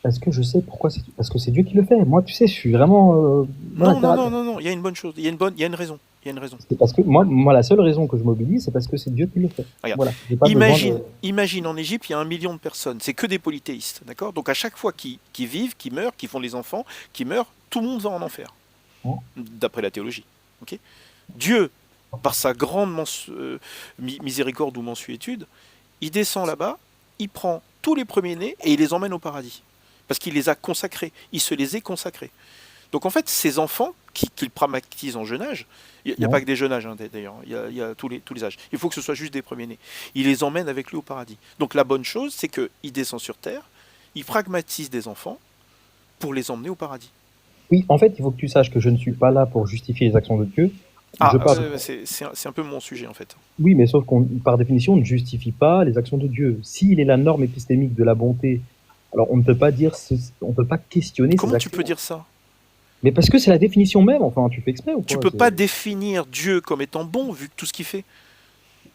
Parce que je sais pourquoi c'est. Parce que c'est Dieu qui le fait. Moi, tu sais, je suis vraiment. Voilà, Non, terre non, à non, terre. non, non. Il y a une bonne chose. Il y a une raison. Il y a une raison. C'est parce que moi, la seule raison que je mobilise, c'est parce que c'est Dieu qui le fait. Regarde. Voilà. J'ai pas besoin de. Imagine en Égypte, il y a 1 million de personnes. C'est que des polythéistes, d'accord? Donc à chaque fois qu'ils vivent, qu'ils meurent, qu'ils font des enfants, qu'ils meurent, tout le monde va en enfer, Hein. d'après la théologie. Ok? Dieu, par sa grande miséricorde ou mensuétude, il descend là-bas, il prend tous les premiers-nés et il les emmène au paradis. Parce qu'il les a consacrés, il se les est consacrés. Donc en fait, ces enfants qu'il pragmatise en jeune âge, il n'y a Ouais. pas que des jeunes âges d'ailleurs, il y a tous les âges. Il faut que ce soit juste des premiers-nés. Il les emmène avec lui au paradis. Donc la bonne chose, c'est qu'il descend sur terre, il pragmatise des enfants pour les emmener au paradis. Oui, en fait, il faut que tu saches que je ne suis pas là pour justifier les actions de Dieu. Je parle. C'est un peu mon sujet en fait. Oui, mais sauf qu'on, par définition, on ne justifie pas les actions de Dieu. S'il est la norme épistémique de la bonté, alors on ne peut pas dire, on peut pas questionner ses Comment tu actions. peux dire ça? Mais parce que c'est la définition même. Enfin, tu fais exprès ou Tu quoi? peux pas définir Dieu comme étant bon vu que tout ce qu'il fait.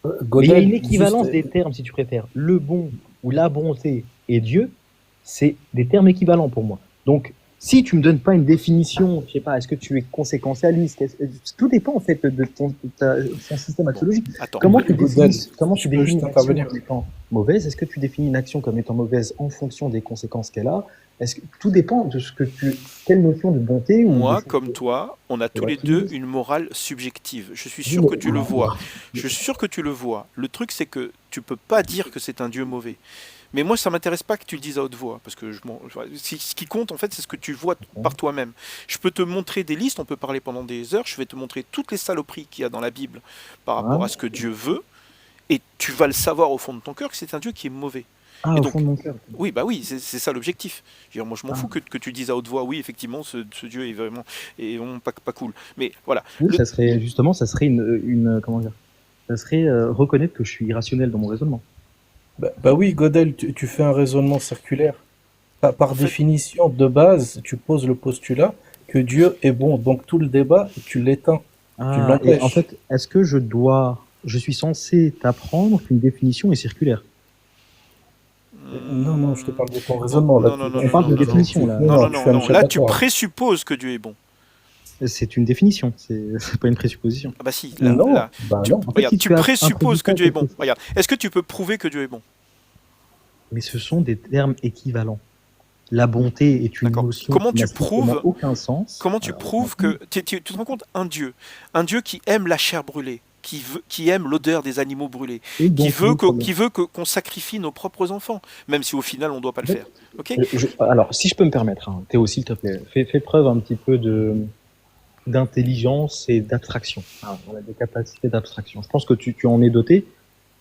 Mais il y a Godel, une équivalence juste, des termes, si tu préfères. Le bon ou la bonté et Dieu, c'est des termes équivalents pour moi. Donc, si tu me donnes pas une définition, je sais pas, est-ce que tu es conséquentialiste? Tout dépend en fait de ton système axiologique. Attends. Comment tu Godel, définis, comment tu je peux définis juste une action intervenir. comme étant mauvaise? Est-ce que tu définis une action comme étant mauvaise en fonction des conséquences qu'elle a? Est-ce que tout dépend de ce que quelle notion de bonté ou Moi, de comme toi, on a tous les deux une morale subjective. Je suis sûr que tu le vois. Je suis sûr que tu le vois. Le truc, c'est que tu peux pas dire que c'est un Dieu mauvais. Mais moi, ça m'intéresse pas que tu le dises à haute voix, parce que ce qui compte, en fait, c'est ce que tu vois par toi-même. Je peux te montrer des listes, on peut parler pendant des heures, je vais te montrer toutes les saloperies qu'il y a dans la Bible par rapport à ce que Dieu veut, Et tu vas le savoir au fond de ton cœur que c'est un Dieu qui est mauvais. Ah, Et au donc, fond de mon cœur. oui, bah oui, c'est ça l'objectif. Je veux dire, moi, je m'en Ah. fous que tu dises à haute voix, oui, effectivement, ce Dieu est vraiment pas cool. Mais voilà. Oui, Le- ça serait justement, ça serait comment dire, ça serait reconnaître que je suis irrationnel dans mon raisonnement. Bah oui, Godel, tu fais un raisonnement circulaire. Par En fait, définition, de base, tu poses le postulat que Dieu est bon. Donc tout le débat, tu l'éteins, tu Ah, et en l'empêches. fait, est-ce que je suis censé t'apprendre qu'une définition est circulaire? Non, je te hmm, parle de ton raisonnement. Là, non, non, non, On non, parle non, de non, non, définition là. non, non, tu non, fais un non. Là, tu échappatoire. présupposes que Dieu est bon. C'est une définition, c'est pas une présupposition. Ah bah si, Non, bah non. En fait, regarde, si tu tu as un présupposes que prédicat Dieu est quelque bon. chose, Regarde, est-ce que tu peux prouver que Dieu est bon? mais ce sont des termes équivalents. La bonté est une D'accord. notion Comment qui n'a tu strictement prouves aucun sens. Comment tu prouves que tu te rends compte, un Dieu qui aime la chair brûlée, qui aime l'odeur des animaux brûlés, Et donc, le problème. qui veut qu'on sacrifie nos propres enfants, même si au final on ne doit pas le faire. Ok? Alors, si je peux me permettre, hein, Théo, s'il te plaît, fais preuve un petit peu d'intelligence et d'abstraction. Ah, on a des capacités d'abstraction. Je pense que tu en es doté.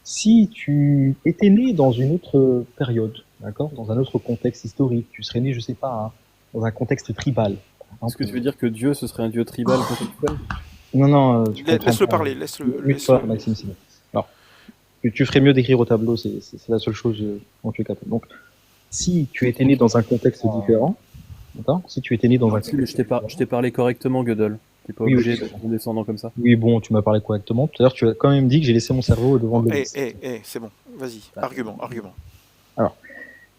Si tu étais né dans une autre période, d'accord, dans un autre contexte historique, tu serais né, je sais pas, hein, dans un contexte tribal. par Est-ce que tu exemple. veux dire que Dieu, ce serait un dieu tribal contextuel? Non, tu comprends Laisse-le pas. parler, laisse-le. Mute-toi, Maxime, c'est bon. Alors, tu ferais mieux d'écrire au tableau, c'est la seule chose dont tu es capable. Donc, si tu étais né dans un contexte différent, d'accord, si tu étais né dans un Si, mais contexte je t'ai parlé correctement, Gödel. T'es pas Oui, obligé oui. de descendre comme ça. Oui, bon, tu m'as parlé correctement. Tout à l'heure, tu as quand même dit que j'ai laissé mon cerveau au devant de l'obélisque. C'est bon, vas-y, Bah, argument. Alors,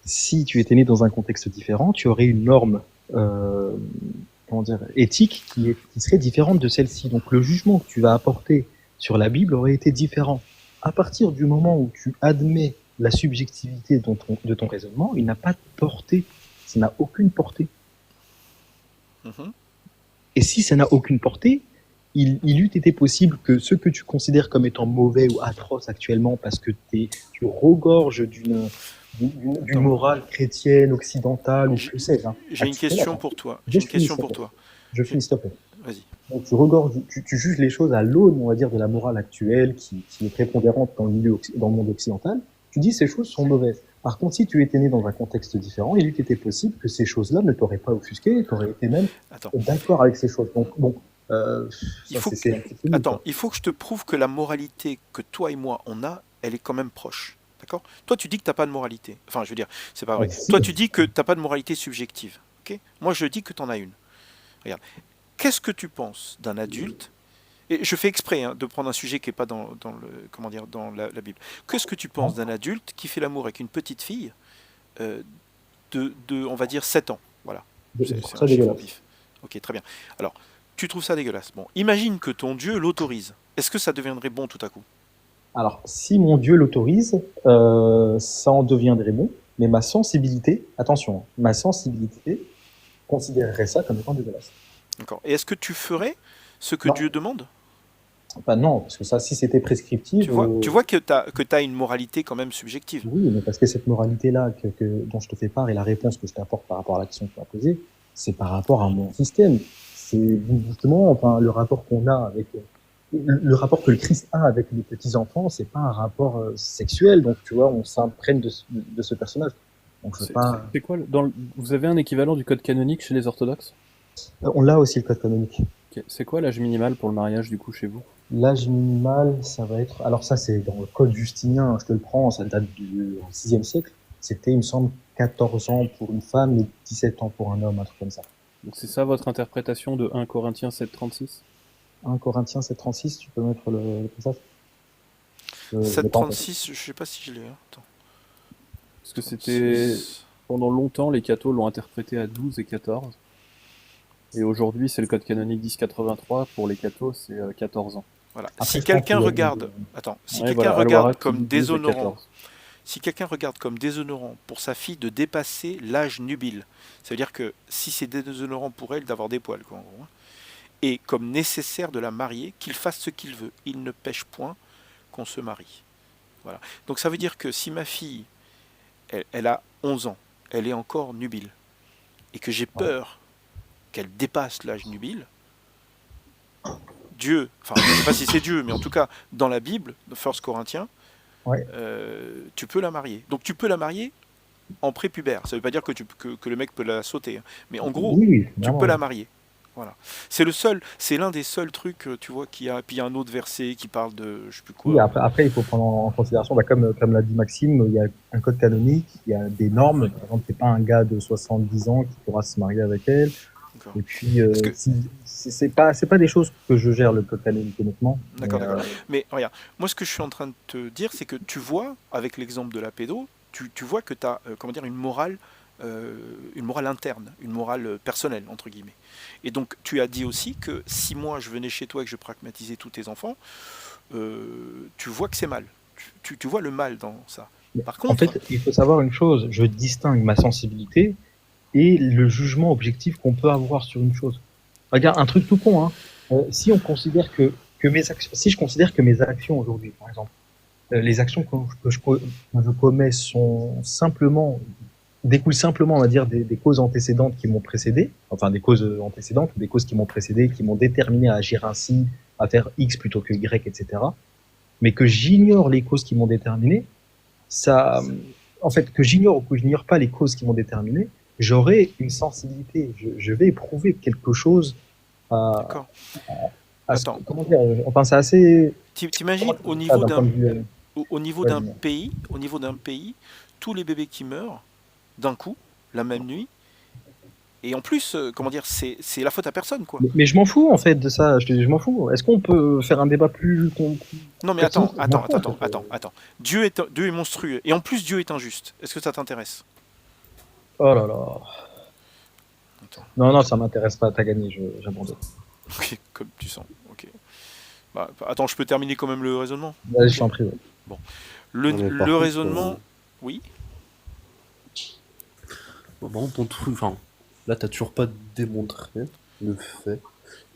si tu étais né dans un contexte différent, tu aurais une norme comment dire, éthique qui serait différente de celle-ci. Donc le jugement que tu vas apporter sur la Bible aurait été différent. À partir du moment où tu admets la subjectivité de ton raisonnement, il n'a pas de portée. Ça n'a aucune portée. Mhm. Et si ça n'a aucune portée, il eût été possible que ce que tu considères comme étant mauvais ou atroce actuellement parce que tu regorges d'une morale chrétienne, occidentale, ou que sais-je. Hein. J'ai une question pour toi. Je finis, s'il te plaît. Vas-y. Donc tu juges les choses à l'aune, on va dire, de la morale actuelle qui est prépondérante dans le monde occidental. Tu dis ces choses sont mauvaises. Par contre, si tu étais né dans un contexte différent, il eût été possible que ces choses-là ne t'auraient pas offusqué, tu aurais été même d'accord avec ces choses. Donc bon, il faut que je te prouve que la moralité que toi et moi on a, elle est quand même proche. D'accord? Toi, tu dis que tu n'as pas de moralité. Enfin, je veux dire, c'est pas vrai. Toi, tu dis que tu n'as pas de moralité subjective. Okay? Moi, je dis que tu en as une. Regarde. Qu'est-ce que tu penses d'un adulte? Et je fais exprès de prendre un sujet qui n'est pas dans la Bible. Qu'est-ce que tu penses d'un adulte qui fait l'amour avec une petite fille on va dire, 7 ans? Voilà. C'est très dégueulasse. Ok, très bien. Alors, tu trouves ça dégueulasse. Bon, imagine que ton Dieu l'autorise. Est-ce que ça deviendrait bon tout à coup? Alors, si mon Dieu l'autorise, ça en deviendrait bon, mais ma sensibilité, attention, ma sensibilité considérerait ça comme étant dégueulasse. D'accord. Et est-ce que tu ferais ce que Dieu demande? Bah non, parce que ça, si c'était prescriptif... Tu vois que tu as une moralité quand même subjective. Oui, mais parce que cette moralité-là dont je te fais part et la réponse que je t'apporte par rapport à la question que tu as posée, c'est par rapport à mon système. C'est justement le rapport qu'on a avec... Le rapport que le Christ a avec les petits-enfants, c'est pas un rapport sexuel, donc tu vois, on s'imprègne de ce personnage. Donc, c'est quoi vous avez un équivalent du code canonique chez les orthodoxes? On l'a aussi, le code canonique. Okay. C'est quoi l'âge minimal pour le mariage, du coup, chez vous? L'âge minimal, ça va être... Alors ça, c'est dans le code justinien, je te le prends, ça date du 6e siècle. C'était, il me semble, 14 ans pour une femme et 17 ans pour un homme, un truc comme ça. Donc c'est ça votre interprétation de 1 Corinthiens 7,36? 1 Corinthiens 7,36, tu peux mettre le passage 7,36, je sais pas si je l'ai. Attends. Parce que c'était... Pendant longtemps, les cathos l'ont interprété à 12 et 14. Et aujourd'hui, c'est le code canonique 1083. Pour les cathos, c'est 14 ans. Voilà. Après, si quelqu'un regarde... Attends, si quelqu'un regarde comme déshonorant... Si quelqu'un regarde comme déshonorant pour sa fille de dépasser l'âge nubile, ça veut dire que si c'est déshonorant pour elle d'avoir des poils, quoi, en gros, hein, et comme nécessaire de la marier, qu'il fasse ce qu'il veut. Il ne pêche point qu'on se marie. Voilà. Donc ça veut dire que si ma fille, elle a 11 ans, elle est encore nubile, et que j'ai peur qu'elle dépasse l'âge nubile, Dieu, enfin je ne sais pas si c'est Dieu, mais en tout cas dans la Bible, 1 Corinthiens, Ouais. tu peux la marier. Donc tu peux la marier en prépubère. Ça veut pas dire que le mec peut la sauter, hein. Mais en gros, Oui, oui, tu vraiment, peux la oui. marier. Voilà. C'est l'un des seuls trucs, tu vois, qu'il y a. Puis il y a un autre verset qui parle de, je sais plus Oui, quoi. après, il faut prendre en considération, comme l'a dit Maxime, il y a un code canonique, il y a des normes. Par exemple, c'est pas un gars de 70 ans qui pourra se marier avec elle. D'accord. Et puis, Parce que, c'est pas des choses que je gère, le code canonique, honnêtement. Mais, d'accord. Mais regarde, moi ce que je suis en train de te dire, c'est que tu vois, avec l'exemple de la pédo, tu vois que tu as, comment dire, une morale interne, une morale personnelle, entre guillemets. Et donc tu as dit aussi que si moi je venais chez toi et que je pragmatisais tous tes enfants, tu vois que c'est mal. Tu vois le mal dans ça. Par en contre, fait, il faut savoir une chose, je distingue ma sensibilité et le jugement objectif qu'on peut avoir sur une chose. Regarde, un truc tout con, hein. Si on considère que mes actions, si je considère que mes actions aujourd'hui, par exemple, les actions que je commets découlent simplement, on va dire, des causes antécédentes qui m'ont précédé, enfin des causes antécédentes, des causes qui m'ont précédé, qui m'ont déterminé à agir ainsi, à faire X plutôt que Y, etc. Mais que j'ignore les causes qui m'ont déterminé, ça, en fait, que j'ignore ou que je n'ignore pas les causes qui m'ont déterminé, j'aurai une sensibilité, je vais éprouver quelque chose à, d'accord. à Attends, comment dire, enfin, c'est assez, comment t'imagines dire ça d'un point de vue, au niveau ouais, d'un pays, tous les bébés qui meurent d'un coup, la même nuit, et en plus, comment dire, c'est la faute à personne, quoi. mais je m'en fous, en fait, de ça, je m'en fous. Est-ce qu'on peut faire un débat plus Non mais pertinent? attends, Je m'en attends, fous, en attends, fait. attends, attends, attends. Dieu est monstrueux, et en plus Dieu est injuste. Est-ce que ça t'intéresse? Oh là là. Attends, Non, non, ça m'intéresse pas, t'as gagné, j'abandonne. ok, comme tu sens, ok. Bah, attends, je peux terminer quand même le raisonnement? Vas-y, je Ok. t'en prie, ouais. Bon. Non, mais par Le contre, raisonnement, oui. vraiment, ton truc, enfin, là, t'as toujours pas démontré le fait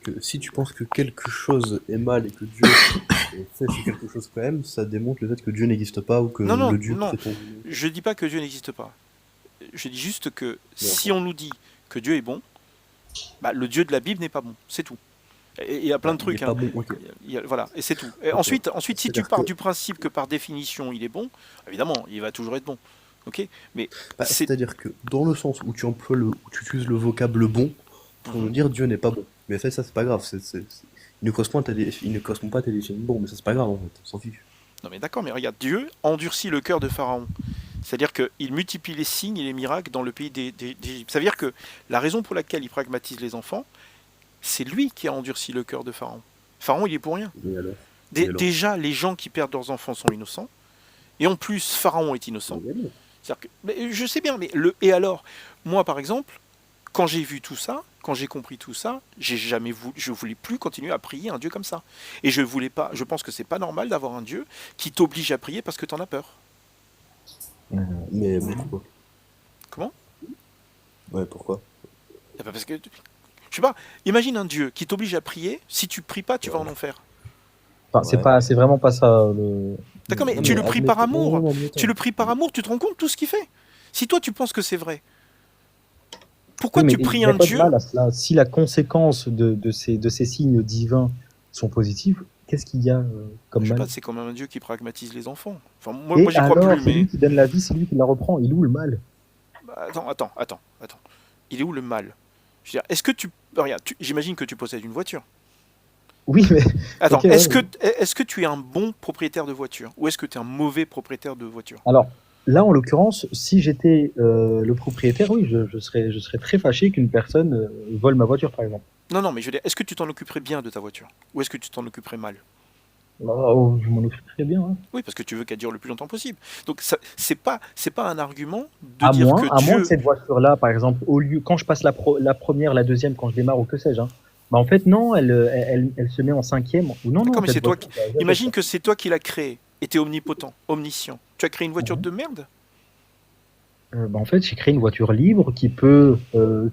que si tu penses que quelque chose est mal et que Dieu fait ce quelque chose quand même, ça démontre le fait que Dieu n'existe pas ou que Non, non, le Dieu non. prétend. Je dis pas que Dieu n'existe pas. Je dis juste que Bon, si on nous dit que Dieu est bon, bah, le Dieu de la Bible n'est pas bon. C'est tout. Et il y a plein de il est trucs, pas hein. bon, ok. Voilà, et c'est tout. Et Ok. ensuite, si tu C'est-à-dire pars que, du principe que par définition il est bon, évidemment, il va toujours être bon. Ok. Mais c'est. c'est-à-dire que dans le sens où tu emploies où tu utilises le vocable bon pour nous Mhm. dire Dieu n'est pas bon. Mais en fait, ça, c'est pas grave. Il ne correspond, il ne correspond pas à ta définition de bon, mais ça, c'est pas grave en fait. On s'en fiche. Non mais d'accord, mais regarde, Dieu endurcit le cœur de Pharaon. C'est-à-dire qu'il multiplie les signes et les miracles dans le pays d'Égypte. Ça veut dire que la raison pour laquelle il pragmatise les enfants, c'est lui qui a endurci le cœur de Pharaon. Pharaon, il est pour rien. Et alors? Et alors? Déjà, les gens qui perdent leurs enfants sont innocents. Et en plus, Pharaon est innocent. Et alors? C'est-à-dire que, mais je sais bien, mais et alors, moi par exemple, quand j'ai vu tout ça, quand j'ai compris tout ça, je voulais plus continuer à prier un Dieu comme ça. Et je voulais pas. Je pense que c'est pas normal d'avoir un Dieu qui t'oblige à prier parce que t'en as peur. Mais pourquoi? Comment? Ouais, pourquoi? Eh ben parce que, je sais pas. Imagine un Dieu qui t'oblige à prier. Si tu pries pas, tu vas en enfer. Enfin, Ouais. c'est vraiment pas ça, D'accord, mais Non, tu mais le pries par admettons, amour. non, admettons. Tu le pries par amour. Tu te rends compte de tout ce qu'il fait. Si toi tu penses que c'est vrai, pourquoi Oui, mais tu il pries n'y a un pas de Dieu? mal à cela. Si la conséquence de ces signes divins sont positifs, qu'est-ce qu'il y a comme Je sais mal? pas, c'est quand même un Dieu qui pragmatise les enfants. Enfin, moi, Et j'y crois alors, plus, c'est lui mais qui donne la vie, c'est lui qui la reprend. Il est où le mal? bah, attends. Il est où le mal? Je veux dire, est-ce que tu. Regarde, j'imagine que tu possèdes une voiture. Oui, mais Attends, ok, ouais, ouais. est-ce que tu es un bon propriétaire de voiture? Ou est-ce que tu es un mauvais propriétaire de voiture? Alors là, en l'occurrence, si j'étais le propriétaire, oui, je serais très fâché qu'une personne vole ma voiture, par exemple. Non, non, mais je veux dire, est-ce que tu t'en occuperais bien de ta voiture? Ou est-ce que tu t'en occuperais mal? Oh, je m'en occupe très bien, hein. Oui, parce que tu veux qu'elle dure le plus longtemps possible. Donc, c'est pas un argument de dire que À moins que Dieu. cette voiture-là, par exemple, au lieu, quand je passe la première, la deuxième, quand je démarre ou que sais-je, hein, bah en fait, non, elle se met en cinquième. Ou non, D'accord, non, mais cette c'est toi voiture, qui. ça va jamais Imagine faire. que c'est toi qui l'as créé. Et t'es omnipotent, omniscient. Tu as créé une voiture Mhm. de merde? Bah, en fait, j'ai créé une voiture libre qui peut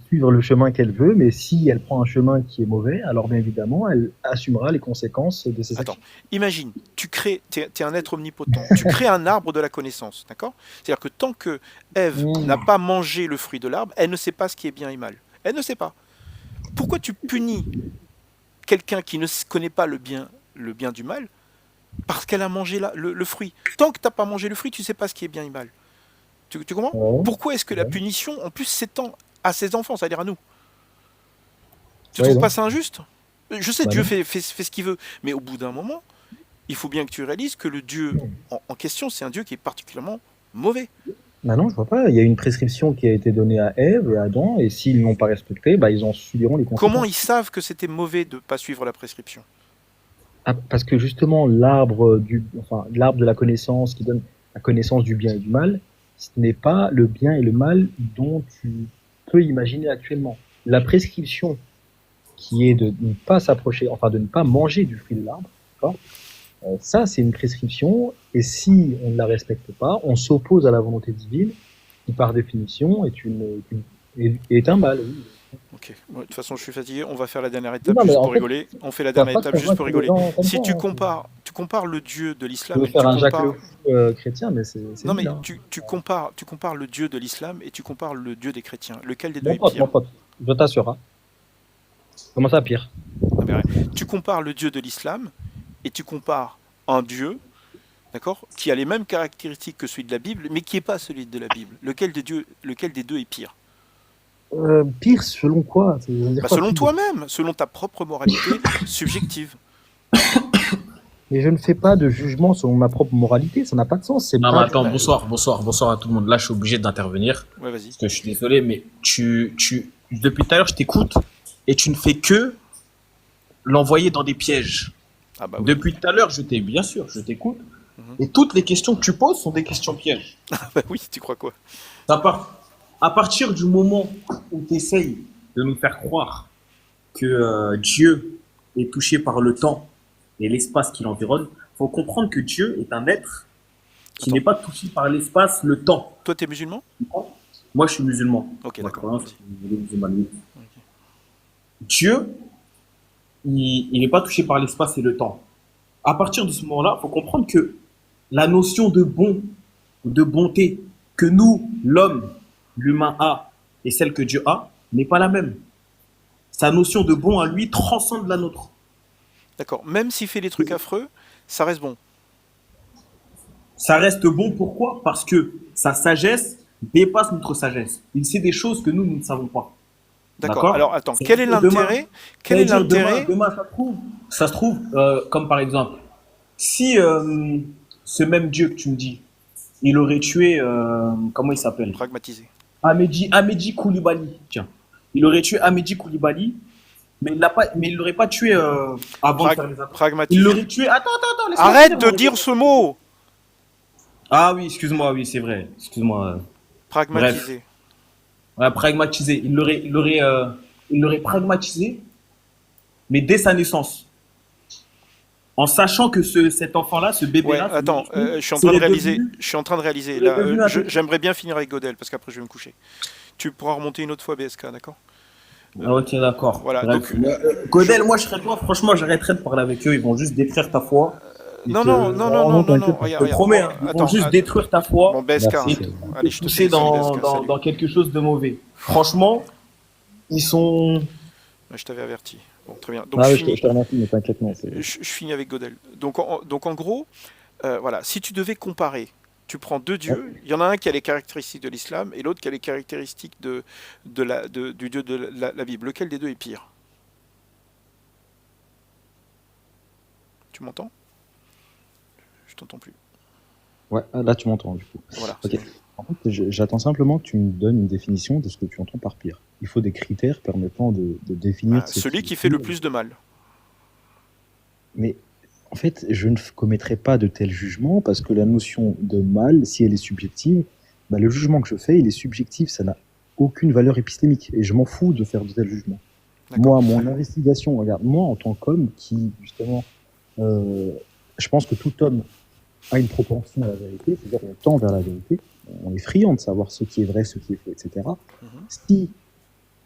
suivre le chemin qu'elle veut, mais si elle prend un chemin qui est mauvais, alors bien évidemment, elle assumera les conséquences de ses Attends, actions. imagine, t'es un être omnipotent, tu crées un arbre de la connaissance, d'accord? C'est-à-dire que tant que Ève n'a Mmh. pas mangé le fruit de l'arbre, elle ne sait pas ce qui est bien et mal. Elle ne sait pas. Pourquoi tu punis quelqu'un qui ne connaît pas le bien du mal Parce qu'elle a mangé le fruit. Tant que t'as pas mangé le fruit, tu sais pas ce qui est bien et mal. Tu comprends? Ouais, Pourquoi est-ce que la ouais. punition, en plus, s'étend à ses enfants, c'est-à-dire à nous? Tu Ouais, trouves non. pas ça injuste? Je sais, Bah Dieu non. fait ce qu'il veut, mais au bout d'un moment, il faut bien que tu réalises que le Dieu en question, c'est un Dieu qui est particulièrement mauvais. Bah non, je vois pas. Il y a une prescription qui a été donnée à Ève et à Adam, et s'ils l'ont pas respectée, bah ils en subiront les Comment conséquences. ils savent que c'était mauvais de ne pas suivre la prescription? Ah, parce que justement, l'arbre de la connaissance qui donne la connaissance du bien et du mal, ce n'est pas le bien et le mal dont tu peux imaginer actuellement. La prescription qui est de ne pas s'approcher, enfin de ne pas manger du fruit de l'arbre, d'accord. Ça, c'est une prescription, et si on ne la respecte pas, on s'oppose à la volonté divine, qui par définition est un mal. Oui. Ok. Bon, de toute façon, je suis fatigué. On va faire la dernière Non, étape mais juste en pour fait, rigoler. On fait la tu vas dernière pas étape juste pour convaincre les rigoler. gens comme Si ça. Hein. tu compares le Dieu de Tu l'islam veux et faire tu un Jacques Le compares... Fou chrétien, mais c'est Non, nul. mais Hein. tu compares le Dieu de l'islam et tu compares le Dieu des chrétiens. Lequel des deux est Mon pire? pote, je t'assure. Hein. Comment ça, pire? Ah ben, tu compares le Dieu de l'islam et tu compares un Dieu, d'accord, qui a les mêmes caractéristiques que celui de la Bible, mais qui n'est pas celui de la Bible. Lequel des deux est pire? Pire, selon quoi? Ça veut dire Bah, quoi, selon pire? toi-même, selon ta propre moralité subjective. Mais je ne fais pas de jugement selon ma propre moralité, ça n'a pas de sens. C'est Non, mais pas. attends, Bah, bonsoir à tout le monde. Là, je suis obligé d'intervenir. ouais, vas-y. Parce que je suis désolé, mais depuis tout à l'heure, je t'écoute et tu ne fais que l'envoyer dans des pièges. Ah bah oui. Depuis tout à l'heure, bien sûr, je t'écoute. Mhm. Et toutes les questions que tu poses sont des questions pièges. Bah oui, tu crois quoi? À partir du moment où tu essayes de nous faire croire que Dieu est touché par le temps et l'espace qui l'environne, il faut comprendre que Dieu est un être qui Attends. n'est pas touché par l'espace, le temps. Toi, t'es musulman? Moi, je suis musulman. Ok, Moi, d'accord. je Vas-y. suis musulman. Ok. Dieu, il n'est pas touché par l'espace et le temps. À partir de ce moment-là, il faut comprendre que la notion de bon, de bonté que nous, l'homme, l'humain a, et celle que Dieu a, n'est pas la même. Sa notion de bon à lui transcende la nôtre. D'accord. Même s'il fait des trucs affreux, ça reste bon. Ça reste bon, pourquoi? Parce que sa sagesse dépasse notre sagesse. Il sait des choses que nous ne savons pas. D'accord. Alors attends, Ça quel veut est dire demain- l'intérêt? ça veut dire demain, ça se trouve, comme par exemple, si ce même Dieu que tu me dis, il aurait tué, comment il s'appelle? Pragmatisé. Amédi Koulibaly, tiens. Il aurait tué Amédi Koulibaly, mais il l'aurait pas tué avant de faire les attentats. Il Pragmatisé. l'aurait tué. Attends, laisse-moi Arrête finir, de dire ce mot! Ah oui, excuse-moi, oui, c'est vrai. Excuse-moi. Pragmatisé. Ouais, pragmatisé. Il l'aurait pragmatisé, mais dès sa naissance. En sachant que cet enfant-là, ce Ouais, bébé-là, attends, je suis en train de réaliser. Là, j'aimerais bien finir avec Godel parce qu'après je vais me coucher. Tu pourras remonter une autre fois BSK, d'accord? Ah, ok, d'accord. Voilà, Bref. donc, Godel, moi, je serais toi, franchement, j'arrêterais de parler avec eux. Ils vont juste détruire ta foi. Non, Je te promets, hein, ils vont juste détruire ta foi. Bon, BSK, Merci. hein. Allez, je te Pousser fais dans quelque chose de mauvais. Franchement, ils sont. Je t'avais averti. Bon, très bien. Donc, Ah, je oui, finis. je te remercie, mais t'inquiète, non. Je finis avec Godel. Donc en gros, voilà, si tu devais comparer, tu prends deux dieux, il y en a un qui a les caractéristiques de l'islam et l'autre qui a les caractéristiques du dieu de la Bible. Lequel des deux est pire? Tu m'entends? Je t'entends plus. Ouais, là tu m'entends du coup. Voilà. Ok. En fait, j'attends simplement que tu me donnes une définition de ce que tu entends par pire. Il faut des critères permettant de définir. Ah, celui qui fait le plus de mal. Mais en fait, je ne commettrai pas de tels jugements parce que la notion de mal, si elle est subjective, bah, le jugement que je fais, il est subjectif, ça n'a aucune valeur épistémique et je m'en fous de faire de tels jugements. Moi, mon investigation, regarde, moi en tant qu'homme qui, justement, je pense que tout homme a une propension à la vérité, c'est-à-dire qu'on tend vers la vérité, on est friand de savoir ce qui est vrai, ce qui est faux, etc. Si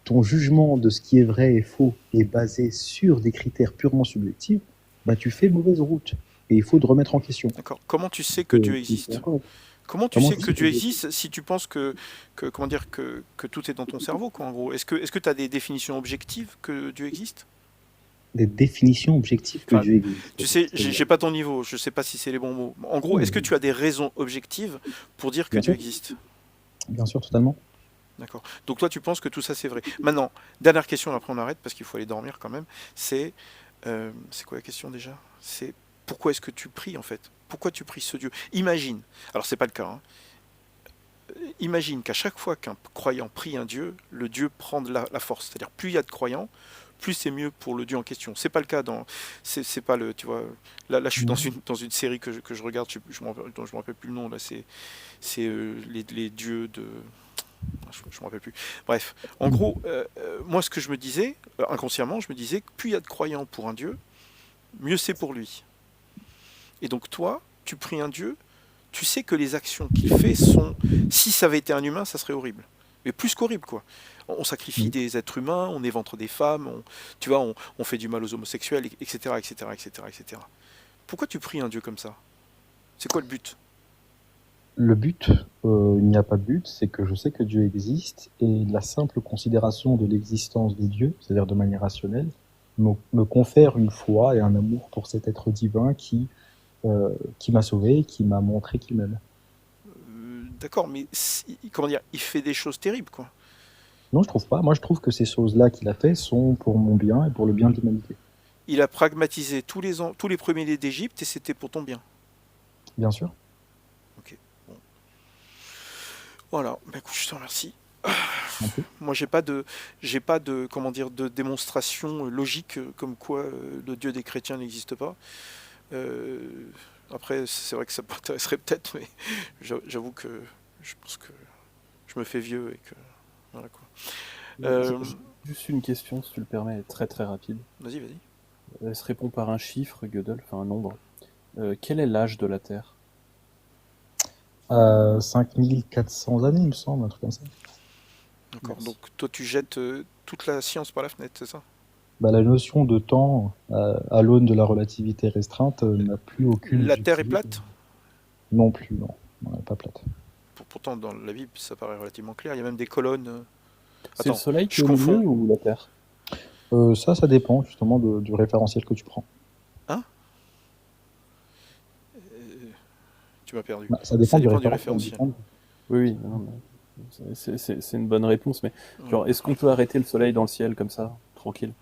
ton jugement de ce qui est vrai et faux est basé sur des critères purement subjectifs, bah tu fais mauvaise route et il faut te remettre en question. D'accord. Comment tu sais que Dieu existe? Comment tu sais que Dieu existe si tu penses que tout est dans ton cerveau, quoi, en gros? Est-ce que tu as des définitions objectives que Dieu existe? des définitions objectives que Enfin, Dieu existe. Tu sais, C'est-à-dire, j'ai pas ton niveau, je sais pas si c'est les bons mots. En gros, est-ce que tu as des raisons objectives pour dire que bien Dieu sûr, existe? bien sûr, totalement. D'accord. Donc toi, tu penses que tout ça, c'est vrai. Maintenant, dernière question, après on arrête, parce qu'il faut aller dormir quand même. C'est quoi la question déjà? C'est pourquoi est-ce que tu pries, en fait? Pourquoi tu pries ce Dieu? Imagine, alors c'est pas le cas, hein. Imagine qu'à chaque fois qu'un croyant prie un Dieu, le Dieu prend de la force. C'est-à-dire, plus il y a de croyants, plus c'est mieux pour le Dieu en question. C'est pas le cas dans, c'est pas le, tu vois. Là, je suis Mhm. dans une série que je regarde, dont je me rappelle plus le nom là. C'est les dieux de, je me rappelle plus. Bref, en gros, moi, ce que je me disais inconsciemment, je me disais que plus il y a de croyants pour un Dieu, mieux c'est pour lui. Et donc toi, tu pries un Dieu, tu sais que les actions qu'il fait sont, si ça avait été un humain, ça serait horrible. Mais plus qu'horrible, quoi. On sacrifie Mhm. des êtres humains, on éventre des femmes, tu vois, on fait du mal aux homosexuels, etc., etc., etc., etc. Pourquoi tu pries un Dieu comme ça? C'est quoi le but? Le but, il n'y a pas de but, c'est que je sais que Dieu existe et la simple considération de l'existence de Dieu, c'est-à-dire de manière rationnelle, me confère une foi et un amour pour cet être divin qui m'a sauvé, qui m'a montré qu'il m'aime. D'accord, mais comment dire, il fait des choses terribles, quoi. Non, je trouve pas. Moi, je trouve que ces choses-là qu'il a fait sont pour mon bien et pour le bien de l'humanité. Il a pragmatisé tous les premiers-nés d'Égypte et c'était pour ton bien. Bien sûr. Ok, bon. Voilà, bah écoute, je te remercie. Un peu. Moi, j'ai pas de, comment dire, de démonstration logique comme quoi le Dieu des chrétiens n'existe pas. Euh, Après, c'est vrai que ça m'intéresserait peut-être, mais j'avoue que je pense que je me fais vieux et que voilà quoi. Euh, Juste une question, si tu le permets, très très rapide. Vas-y, vas-y. Elle se répond par un chiffre, Gödel, enfin un nombre. Quel est l'âge de la Terre? 5400 années, il me semble, un truc comme ça. D'accord. Merci. Donc toi, tu jettes toute la science par la fenêtre, c'est ça? Bah, la notion de temps, à l'aune de la relativité restreinte, n'a plus aucune La Terre est objectivité. plate? Non plus, non. Non, elle n'est pas plate. Pourtant, dans la Bible, ça paraît relativement clair. Il y a même des colonnes. C'est le Attends, Soleil qui je est au milieu confonds. ou la Terre? Ça dépend justement du référentiel que tu prends. Hein? Euh, Tu m'as perdu. Bah, ça Ça dépend du dépend du référentiel. référentiel. Oui, oui, non, mais c'est une bonne réponse, mais Ouais. genre, est-ce qu'on peut arrêter le Soleil dans le ciel comme ça, tranquille?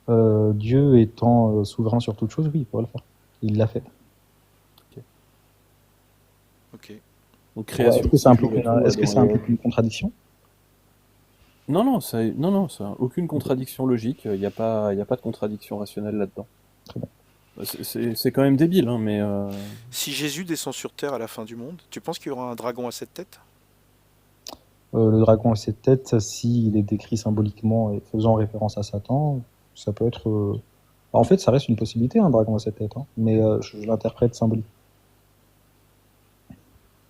Dieu étant souverain sur toute chose, oui, il pourrait le faire. Il l'a fait. Ok. Donc Ouais, création. est-ce que ça cycle, implique, retour est-ce que dans ça le- implique une contradiction? Non, non, ça a aucune contradiction logique. Il n'y a pas de contradiction rationnelle là-dedans. Très bien. C'est quand même débile, hein, mais Si Jésus descend sur Terre à la fin du monde, tu penses qu'il y aura un dragon à 7 têtes? Le dragon à 7 têtes, s'il est décrit symboliquement et faisant référence à Satan, ça peut être. En fait, ça reste une possibilité, un dragon à 7 têtes, hein, mais je l'interprète symbolique.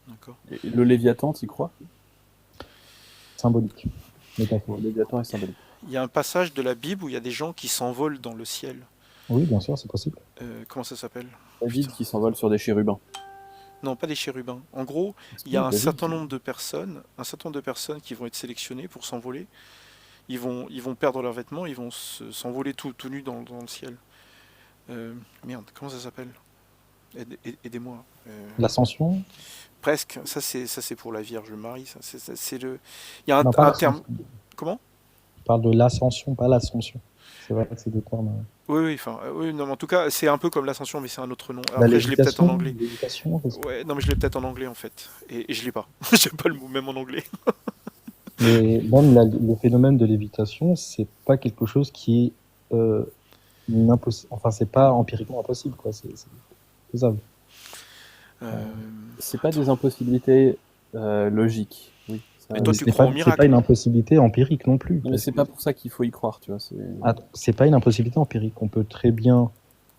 D'accord. et le Léviathan, t'y crois? Symbolique. Le Métaphorique. Léviathan est symbolique. Il y a un passage de la Bible où il y a des gens qui s'envolent dans le ciel. Oui, bien sûr, c'est possible. Comment ça s'appelle? David Putain. qui s'envole sur des chérubins. Non, pas des chérubins. En gros, il y a un certain nombre de personnes qui vont être sélectionnées pour s'envoler. Ils vont perdre leurs vêtements, ils vont s'envoler tout nus dans le ciel. Merde, comment ça s'appelle? Aidez-moi. L'ascension? Presque. Ça c'est pour la Vierge Marie. Ça, c'est le. Il y a Non, pas un terme. l'ascension. Comment? Je parle de l'ascension, pas l'ascension. C'est vrai que c'est deux termes. Oui, enfin, oui, non, mais en tout cas, c'est un peu comme l'ascension, mais c'est un autre nom. La Après, je l'ai peut-être en lévitation, anglais. lévitation, parce que- Ouais, non, mais je l'ai peut-être en anglais en fait. Et je l'ai pas. J'ai pas le mot même en anglais. Mais même le phénomène de lévitation, c'est pas quelque chose qui est enfin, c'est pas empiriquement impossible, quoi. C'est faisable. C'est pas des impossibilités logiques. Oui. Ça- Mais toi, Mais tu c'est crois pas, au c'est pas miracle. une impossibilité empirique non plus. Non, mais parce c'est que- pas pour ça qu'il faut y croire, tu vois. C'est pas une impossibilité empirique. On peut très bien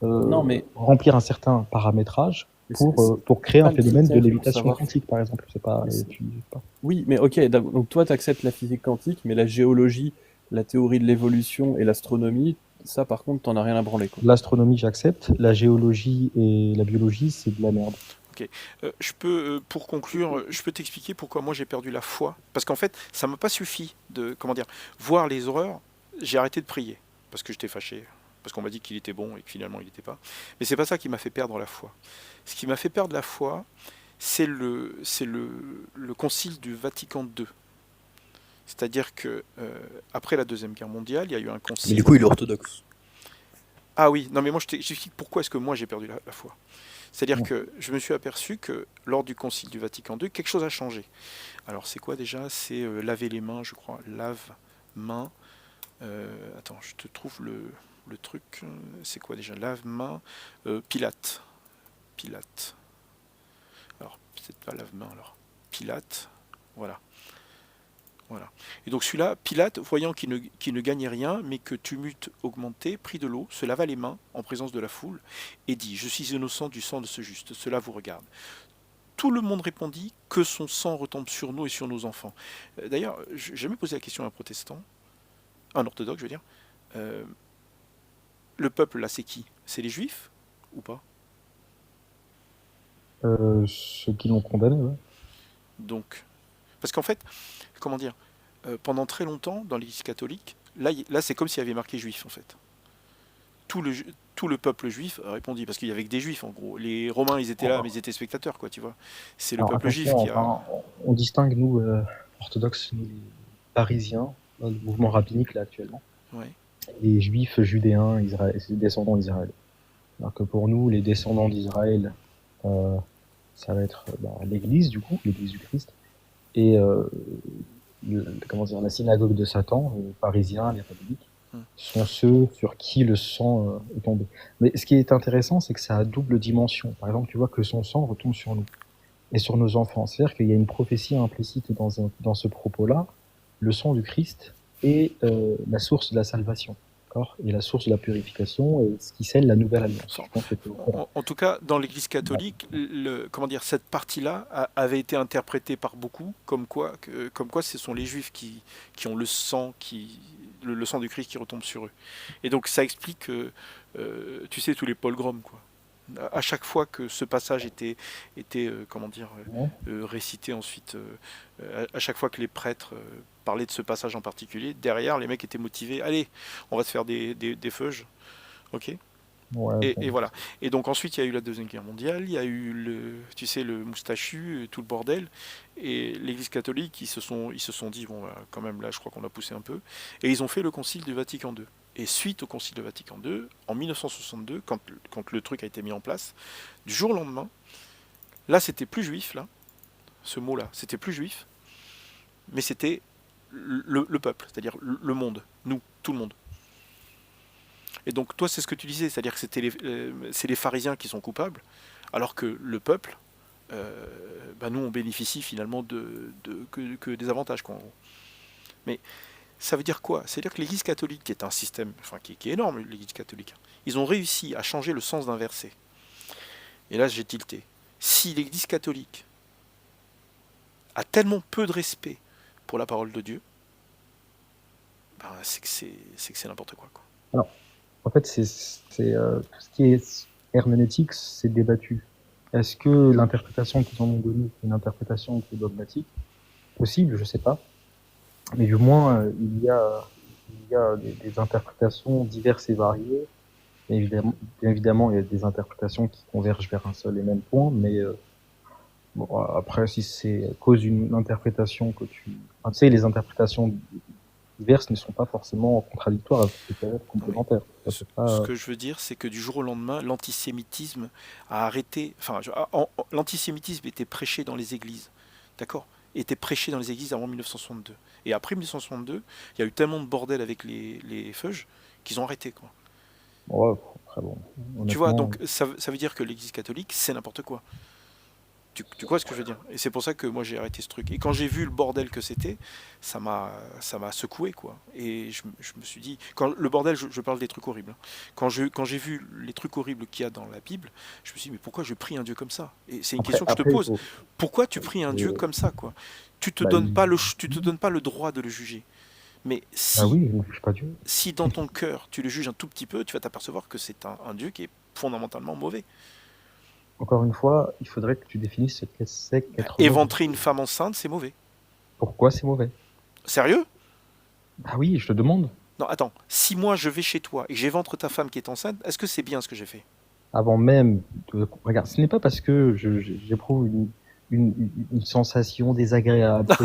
Non, mais remplir un certain paramétrage c'est- pour créer pas un le phénomène de critère pour lévitation savoir. quantique, par exemple. C'est pas, Mais c'est- pas. Oui, mais ok, donc toi, tu acceptes la physique quantique, mais la géologie, la théorie de l'évolution et l'astronomie, ça, par contre, t'en as rien à branler, quoi. L'astronomie, j'accepte. La géologie et la biologie, c'est de la merde. Je peux, pour conclure, je peux t'expliquer pourquoi moi j'ai perdu la foi. Parce qu'en fait, ça m'a pas suffi de, comment dire, voir les horreurs. J'ai arrêté de prier parce que j'étais fâché. parce qu'on m'a dit qu'il était bon et que finalement il n'était pas. Mais c'est pas ça qui m'a fait perdre la foi. Ce qui m'a fait perdre la foi, c'est le concile du Vatican II. C'est-à-dire que après la Deuxième Guerre mondiale, il y a eu un Mais concile. du coup, il est orthodoxe. Ah oui, non mais moi j'explique pourquoi est-ce que moi j'ai perdu la foi. C'est-à-dire que je me suis aperçu que lors du concile du Vatican II, quelque chose a changé. Alors c'est quoi déjà? C'est laver les mains, je crois. Lave-main. Attends, je te trouve le truc. C'est quoi déjà? Lave-main. Pilate. Pilate. Alors, peut-être pas lave-main alors. Pilate. Voilà. Voilà. Et donc celui-là, Pilate, voyant qu'il ne gagnait rien, mais que tumulte augmentait, prit de l'eau, se lava les mains en présence de la foule, et dit, je suis innocent du sang de ce juste, cela vous regarde. Tout le monde répondit, que son sang retombe sur nous et sur nos enfants. D'ailleurs, j'ai jamais posé la question à un protestant, un orthodoxe je veux dire, le peuple là c'est qui? C'est les juifs ou pas? Ceux qui l'ont condamné, ouais. Donc, parce qu'en fait, comment dire, pendant très longtemps, dans l'Église catholique, là c'est comme s'il y avait marqué juif en fait. Tout le peuple juif répondit, parce qu'il y avait que des juifs en gros. Les Romains ils étaient là, mais ils étaient spectateurs quoi, tu vois. C'est le Alors peuple juif attention, qui a. enfin, on distingue, nous, orthodoxes, nous, les Parisiens, dans le mouvement rabbinique là actuellement, Ouais. les juifs judéens, descendants d'Israël. Alors que pour nous, les descendants d'Israël, ça va être l'Église du coup, l'Église du Christ, et comment dire, la synagogue de Satan, parisien, les rabbiniques, sont ceux sur qui le sang est tombé. Mais ce qui est intéressant, c'est que ça a double dimension. Par exemple, tu vois que son sang retombe sur nous et sur nos enfants. C'est-à-dire qu'il y a une prophétie implicite dans ce propos-là. Le sang du Christ est la source de la salvation, d'accord, et la source de la purification, et ce qui scelle la nouvelle alliance. Je pense que t'es au courant. En tout cas, dans l'Église catholique, comment dire, cette partie-là avait été interprétée par beaucoup comme quoi ce sont les Juifs qui ont le sang le sang du Christ qui retombe sur eux. Et donc ça explique, tu sais, tous les pogroms quoi. À chaque fois que ce passage était comment dire, récité ensuite, à chaque fois que les prêtres parlaient de ce passage en particulier, derrière les mecs étaient motivés. Allez, on va se faire des feuges, ok. Ouais, Et voilà. Et donc ensuite il y a eu la Deuxième Guerre mondiale, il y a eu tu sais, le moustachu, tout le bordel, et l'Église catholique ils se sont dit bon quand même là je crois qu'on a poussé un peu, et ils ont fait le concile du Vatican II. Et suite au concile du Vatican II, en 1962, quand le truc a été mis en place, du jour au lendemain, là c'était plus juif là, ce mot-là, c'était plus juif, mais c'était le peuple, c'est-à-dire le monde, nous, tout le monde. Et donc toi c'est ce que tu disais, c'est-à-dire que c'est les pharisiens qui sont coupables, alors que le peuple, nous on bénéficie finalement que des avantages quoi. Mais ça veut dire quoi? C'est-à-dire que l'Église catholique, qui est un système, enfin qui est énorme, l'Église catholique, ils ont réussi à changer le sens d'un verset. Et là j'ai tilté. Si l'Église catholique a tellement peu de respect pour la parole de Dieu, c'est que c'est n'importe quoi. Alors, en fait, tout ce qui est herméneutique, c'est débattu. Est-ce que l'interprétation qu'ils en ont donnée, c'est une interprétation qui est dogmatique? Possible, je sais pas. Mais du moins, il y a des interprétations diverses et variées. Et bien évidemment, il y a des interprétations qui convergent vers un seul et même point. Mais bon, après, si c'est à cause d'une interprétation que tu sais, les interprétations diverses ne sont pas forcément contradictoires, elles peuvent être complémentaires. Ce que je veux dire, c'est que du jour au lendemain, l'antisémitisme a arrêté. Enfin, l'antisémitisme était prêché dans les églises, d'accord, était prêché dans les églises avant 1962. Et après 1962, il y a eu tellement de bordel avec les feuges qu'ils ont arrêté, quoi. Ouais, très bon. Tu vois, donc ça veut dire que l'Église catholique, c'est n'importe quoi. Tu vois ce que je veux dire? Et c'est pour ça que moi j'ai arrêté ce truc. Et quand j'ai vu le bordel que c'était, ça m'a secoué quoi. Et je me suis dit, quand le bordel, je parle des trucs horribles. Quand j'ai vu les trucs horribles qu'il y a dans la Bible, je me suis dit mais pourquoi je prie un Dieu comme ça? Et c'est une question que je te pose. Pourquoi tu pries un Dieu comme ça quoi? Tu te donnes pas le droit de le juger. Mais si, oui, je ne juge pas Dieu. Si dans ton cœur tu le juges un tout petit peu, tu vas t'apercevoir que c'est un Dieu qui est fondamentalement mauvais. Encore une fois, il faudrait que tu définisses ce que c'est qu'être éventrer une femme enceinte, c'est mauvais. Pourquoi c'est mauvais? Sérieux? Ah oui, je te demande. Non, attends. Si moi je vais chez toi et que j'éventre ta femme qui est enceinte, est-ce que c'est bien ce que j'ai fait? Avant même regarde, ce n'est pas parce que j'éprouve une sensation désagréable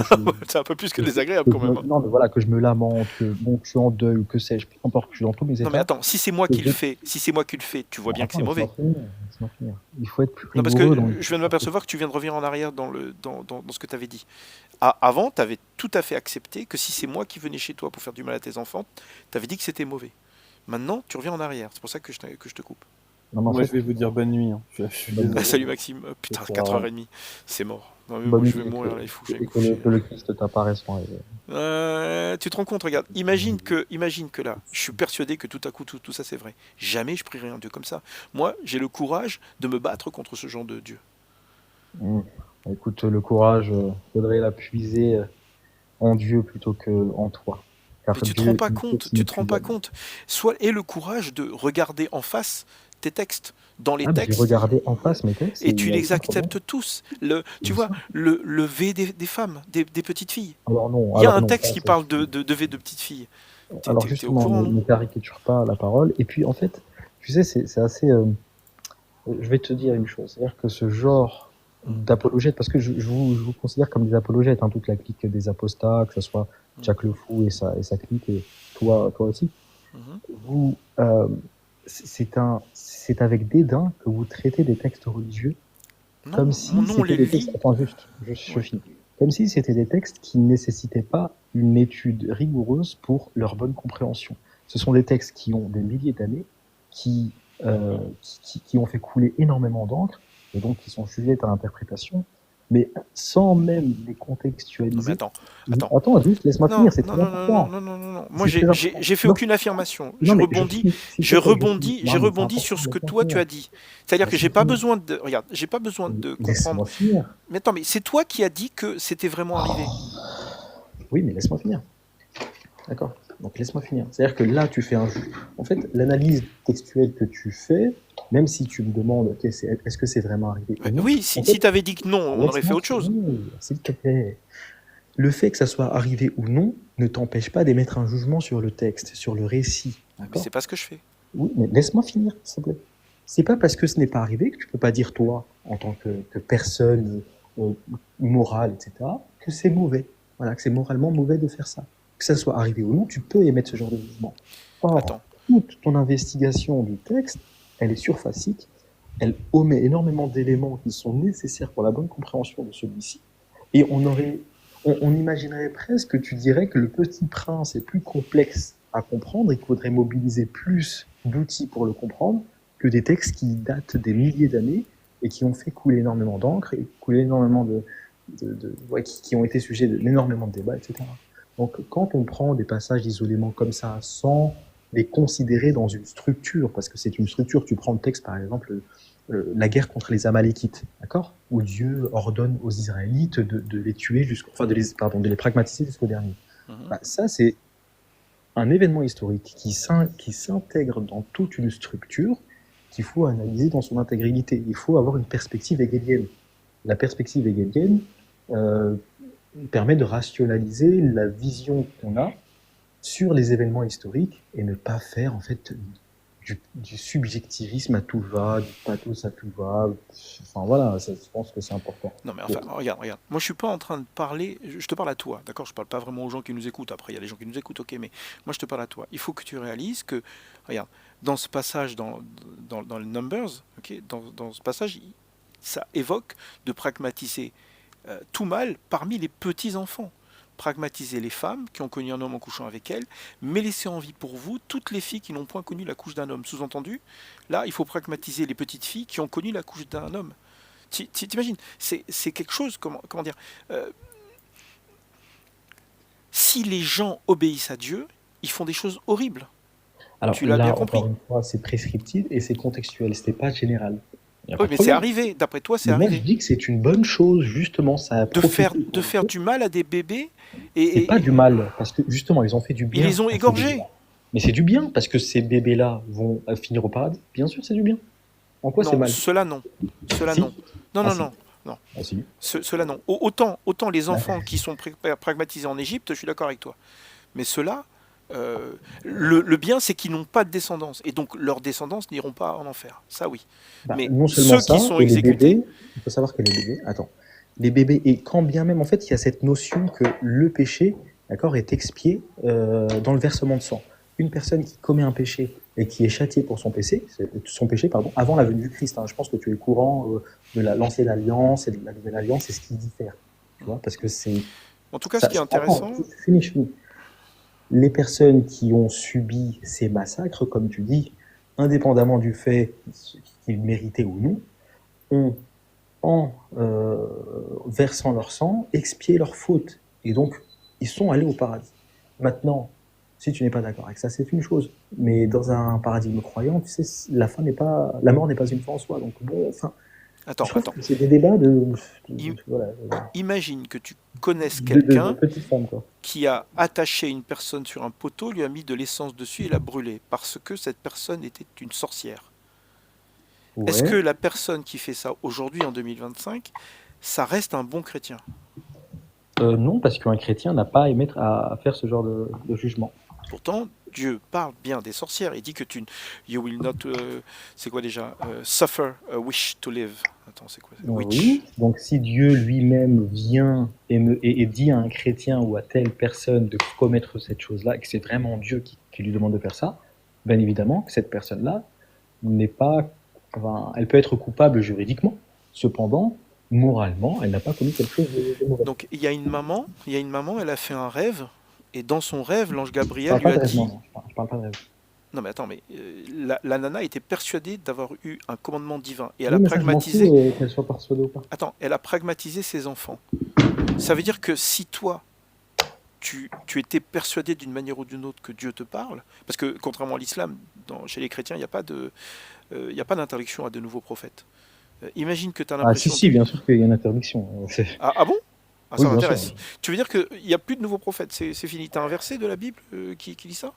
C'est un peu plus que désagréable que quand même, hein. non, mais voilà, que je me lamente, que bon, que je suis en deuil ou que sais-je, peu importe, que je suis dans tous mes Non mais états. attends, si c'est moi que qui le je- fais, si c'est moi qui le fais, tu vois bien que c'est Attends, mauvais. laisse-moi finir. Il faut être plus Non, parce rigoureux que dans les... je viens de m'apercevoir que tu viens de revenir en arrière dans ce que tu avais dit. Avant, tu avais tout à fait accepté que si c'est moi qui venais chez toi pour faire du mal à tes enfants, tu avais dit que c'était mauvais. Maintenant, tu reviens en arrière. C'est pour ça que je te coupe. Non, mais en Moi, fait, je vais vous dire bonne nuit, hein. Je suis Bonne nuit. désolé. Salut Maxime. Putain, C'est 4h30. C'est mort. Non, mais moi, bonne je vais nuit, mourir là, il faut que j'aille et coucher. que le Christ t'apparaisse en rêve. Tu te rends compte, regarde, imagine que là, je suis persuadé que tout à coup, tout ça c'est vrai. Jamais je prierai un Dieu comme ça. Moi, j'ai le courage de me battre contre ce genre de Dieu. Écoute, le courage, faudrait la puiser en Dieu plutôt que en toi. Car Mais tu te Dieu, rends pas il sait compte, qui tu nous te rends pas donne. compte. Aie le courage de regarder en face tes textes. Dans les Ah, mais j'ai textes, regardé en face mes textes et et il tu n'y a les aucun problème. acceptes tous. Tu Bien vois, sûr. le V des femmes, des petites filles. Alors non, Il y a alors un non, texte ça, qui ça, parle de V de petites filles. alors T'es au justement, courant, non? ne caricature pas la parole. Et puis en fait, tu sais, c'est assez. Je vais te dire une chose, c'est-à-dire que ce genre d'apologète, parce que je vous considère comme des apologètes, hein, toute la clique des apostats, que ce soit Jack le Fou et sa clique, et toi aussi. Mhm. Vous, c'est avec dédain que vous traitez des textes religieux Non, comme si non, on c'était les des textes. lit. Attends, je Ouais. finis. Comme si c'était des textes qui ne nécessitaient pas une étude rigoureuse pour leur bonne compréhension. Ce sont des textes qui ont des milliers d'années, qui ont fait couler énormément d'encre, et donc qui sont sujets à l'interprétation, mais sans même les Non mais contextualiser. attends. Attends, juste laisse-moi Non, finir, c'est non, très non, non, non, important. non, non, non. Moi, C'est très important. j'ai fait Non, aucune affirmation. non, mais S'il je je te plaît, rebondis non, mais c'est rebondis sur important, ce que laisse-moi toi tu finir. as dit. C'est-à-dire que j'ai Laisse-moi pas finir. besoin de, regarde, j'ai pas besoin de comprendre. Laisse-moi finir. Mais attends, mais c'est toi qui as dit que c'était vraiment arrivé. Oui, mais laisse-moi finir. D'accord. Donc laisse-moi finir. C'est-à-dire que là, tu fais un jeu. En fait, l'analyse textuelle que tu fais, même si tu me demandes, ok, est-ce que c'est vraiment arrivé ou non, Oui, en si fait, tu avais dit que non, on aurait fait laisse-moi autre chose. finir, s'il te plaît. Le fait que ça soit arrivé ou non ne t'empêche pas d'émettre un jugement sur le texte, sur le récit. Mais D'accord. c'est pas ce que je fais. Oui, mais laisse-moi finir, s'il te plaît. C'est pas parce que ce n'est pas arrivé que tu peux pas dire, toi, en tant que personne morale, etc., que c'est mauvais. Voilà, que c'est moralement mauvais de faire ça. Que ça soit arrivé ou non, tu peux émettre ce genre de jugement. Or, Attends. toute ton investigation du texte, elle est surfacique, elle omet énormément d'éléments qui sont nécessaires pour la bonne compréhension de celui-ci, et on imaginerait presque que tu dirais que le Petit Prince est plus complexe à comprendre et qu'il faudrait mobiliser plus d'outils pour le comprendre que des textes qui datent des milliers d'années et qui ont fait couler énormément d'encre et couler énormément qui ont été sujets d'énormément de débats, etc. Donc, quand on prend des passages d'isolement comme ça, sans les considérer dans une structure, parce que c'est une structure, tu prends le texte, par exemple, la guerre contre les Amalekites, d'accord, où Dieu ordonne aux Israélites de les tuer de les pragmatiser jusqu'au dernier. Bah, ça, c'est un événement historique qui s'intègre dans toute une structure qu'il faut analyser dans son intégralité. Il faut avoir une perspective hegelienne. La perspective hegelienne permet de rationaliser la vision qu'on a sur les événements historiques et ne pas faire en fait du subjectivisme à tout va, du pathos à tout va. Enfin voilà, je pense que c'est important. Non mais enfin, regarde. Moi je suis pas en train de parler, je te parle à toi, d'accord? Je parle pas vraiment aux gens qui nous écoutent. Après il y a des gens qui nous écoutent, ok, mais moi je te parle à toi. Il faut que tu réalises que, regarde, dans ce passage, dans le Numbers, ok, dans ce passage, ça évoque de pragmatiser tout mal parmi les petits-enfants. Pragmatiser les femmes qui ont connu un homme en couchant avec elles, mais laisser en vie pour vous toutes les filles qui n'ont point connu la couche d'un homme. Sous-entendu, là, il faut pragmatiser les petites filles qui ont connu la couche d'un homme. T'imagines, c'est quelque chose, comment dire, si les gens obéissent à Dieu, ils font des choses horribles. Alors tu l'as là, bien compris. encore une fois, c'est prescriptif et c'est contextuel, c'était pas général. Oui, mais c'est arrivé, d'après toi, c'est Mais moi, arrivé. je dis que c'est une bonne chose, justement, ça a De faire du mal à des bébés. C'est pas du mal, parce que justement, ils ont fait du bien. Ils les ont à ces égorgés. bébés-là. Mais c'est du bien, parce que ces bébés-là vont finir au paradis. Bien sûr, c'est du bien. En quoi c'est Non, mal? cela non. Cela Si. non. Non, Ah, non, si. non. Non. Ah, si. Cela non. Autant les enfants qui sont pragmatisés en Égypte, je suis d'accord avec toi. Mais ceux-là, Le bien, c'est qu'ils n'ont pas de descendance, et donc leurs descendants n'iront pas en enfer. Ça, oui. Bah, Mais non ceux seulement qui ça, sont et les exécutés, bébés, il faut savoir que les bébés, attends, les bébés, et quand bien même, en fait, il y a cette notion que le péché, d'accord, est expié dans le versement de sang. Une personne qui commet un péché et qui est châtiée pour son péché, pardon, avant la venue du Christ. Hein. Je pense que tu es au courant de l'ancienne alliance et de la nouvelle alliance, et ce qui diffère. Tu vois, parce que c'est. en tout cas, ce qui est intéressant, Attends, je finis. Les personnes qui ont subi ces massacres, comme tu dis, indépendamment du fait qu'ils méritaient ou non, ont, en versant leur sang, expié leurs fautes. Et donc, ils sont allés au paradis. Maintenant, si tu n'es pas d'accord avec ça, c'est une chose. Mais dans un paradigme croyant, tu sais, la mort n'est pas une fin en soi. Donc bon, enfin, attends, je trouve que c'est des débats voilà, imagine que tu connaisses de quelqu'un petite forme, quoi. qui a attaché une personne sur un poteau, lui a mis de l'essence dessus et l'a brûlé, parce que cette personne était une sorcière. Est-ce que Ouais. la personne qui fait ça aujourd'hui, en 2025, ça reste un bon chrétien? Non, parce qu'un chrétien n'a pas à faire ce genre de jugement. Pourtant, Dieu parle bien des sorcières. Il dit que you will not, c'est quoi déjà? Suffer a wish to live. Attends, c'est quoi? Witch. Oui, donc si Dieu lui-même vient et dit à un chrétien ou à telle personne de commettre cette chose-là, et que c'est vraiment Dieu qui lui demande de faire ça, bien évidemment que cette personne-là n'est pas, enfin, elle peut être coupable juridiquement. Cependant, moralement, elle n'a pas commis quelque chose de mauvais. Donc il y a une maman, elle a fait un rêve, et dans son rêve, l'ange Je Gabriel parle lui pas a de rêve, dit, non, je parle pas de rêve. non mais attends, mais la nana était persuadée d'avoir eu un commandement divin, et elle Oui, a mais ça, je m'en fous pragmatisé, qu'elle soit persuadée ou pas. attends, elle a pragmatisé ses enfants. Ça veut dire que si toi, tu étais persuadé d'une manière ou d'une autre que Dieu te parle, parce que contrairement à l'islam, chez les chrétiens, il n'y a pas d'interdiction à de nouveaux prophètes. Imagine que tu as Ah, si, l'impression si, bien sûr qu'il y a une interdiction. Ah bon? Ah, Oui, ça bien sûr. m'intéresse. Tu veux dire qu'il n'y a plus de nouveaux prophètes, c'est fini. T'as un verset de la Bible qui dit ça?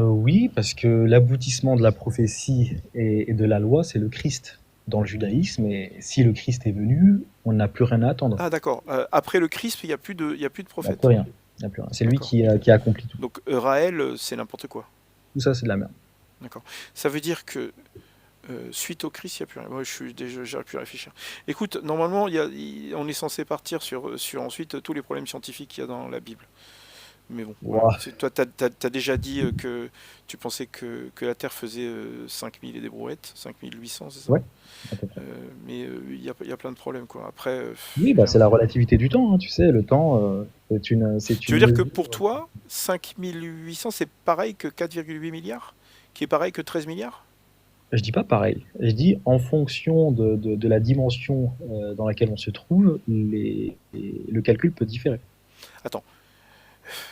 Oui, parce que l'aboutissement de la prophétie et de la loi, c'est le Christ dans le judaïsme. Et si le Christ est venu, on n'a plus rien à attendre. Ah d'accord. Après le Christ, il n'y a plus de Il n'y a prophètes. plus rien. Il n'y a plus rien. C'est lui D'accord. qui a accompli tout. Donc Raël, c'est n'importe quoi. Tout ça, c'est de la merde. D'accord. Ça veut dire que suite au Christ, il n'y a plus rien. Moi, j'aurais pu réfléchir. Écoute, normalement, on est censé partir sur ensuite tous les problèmes scientifiques qu'il y a dans la Bible. Mais bon, Ouah. voilà. Toi, t'as déjà dit que tu pensais que la Terre faisait 5000 et des brouettes, 5800, c'est ça? Ouais, à peu près. Mais il y a plein de problèmes, quoi. Après, Oui, bah, c'est la relativité du temps, hein, tu sais. Le temps, c'est une. tu veux dire que pour toi, 5800, c'est pareil que 4,8 milliards? Qui est pareil que 13 milliards? Je dis pas pareil. Je dis en fonction de la dimension dans laquelle on se trouve, le calcul peut différer. Attends,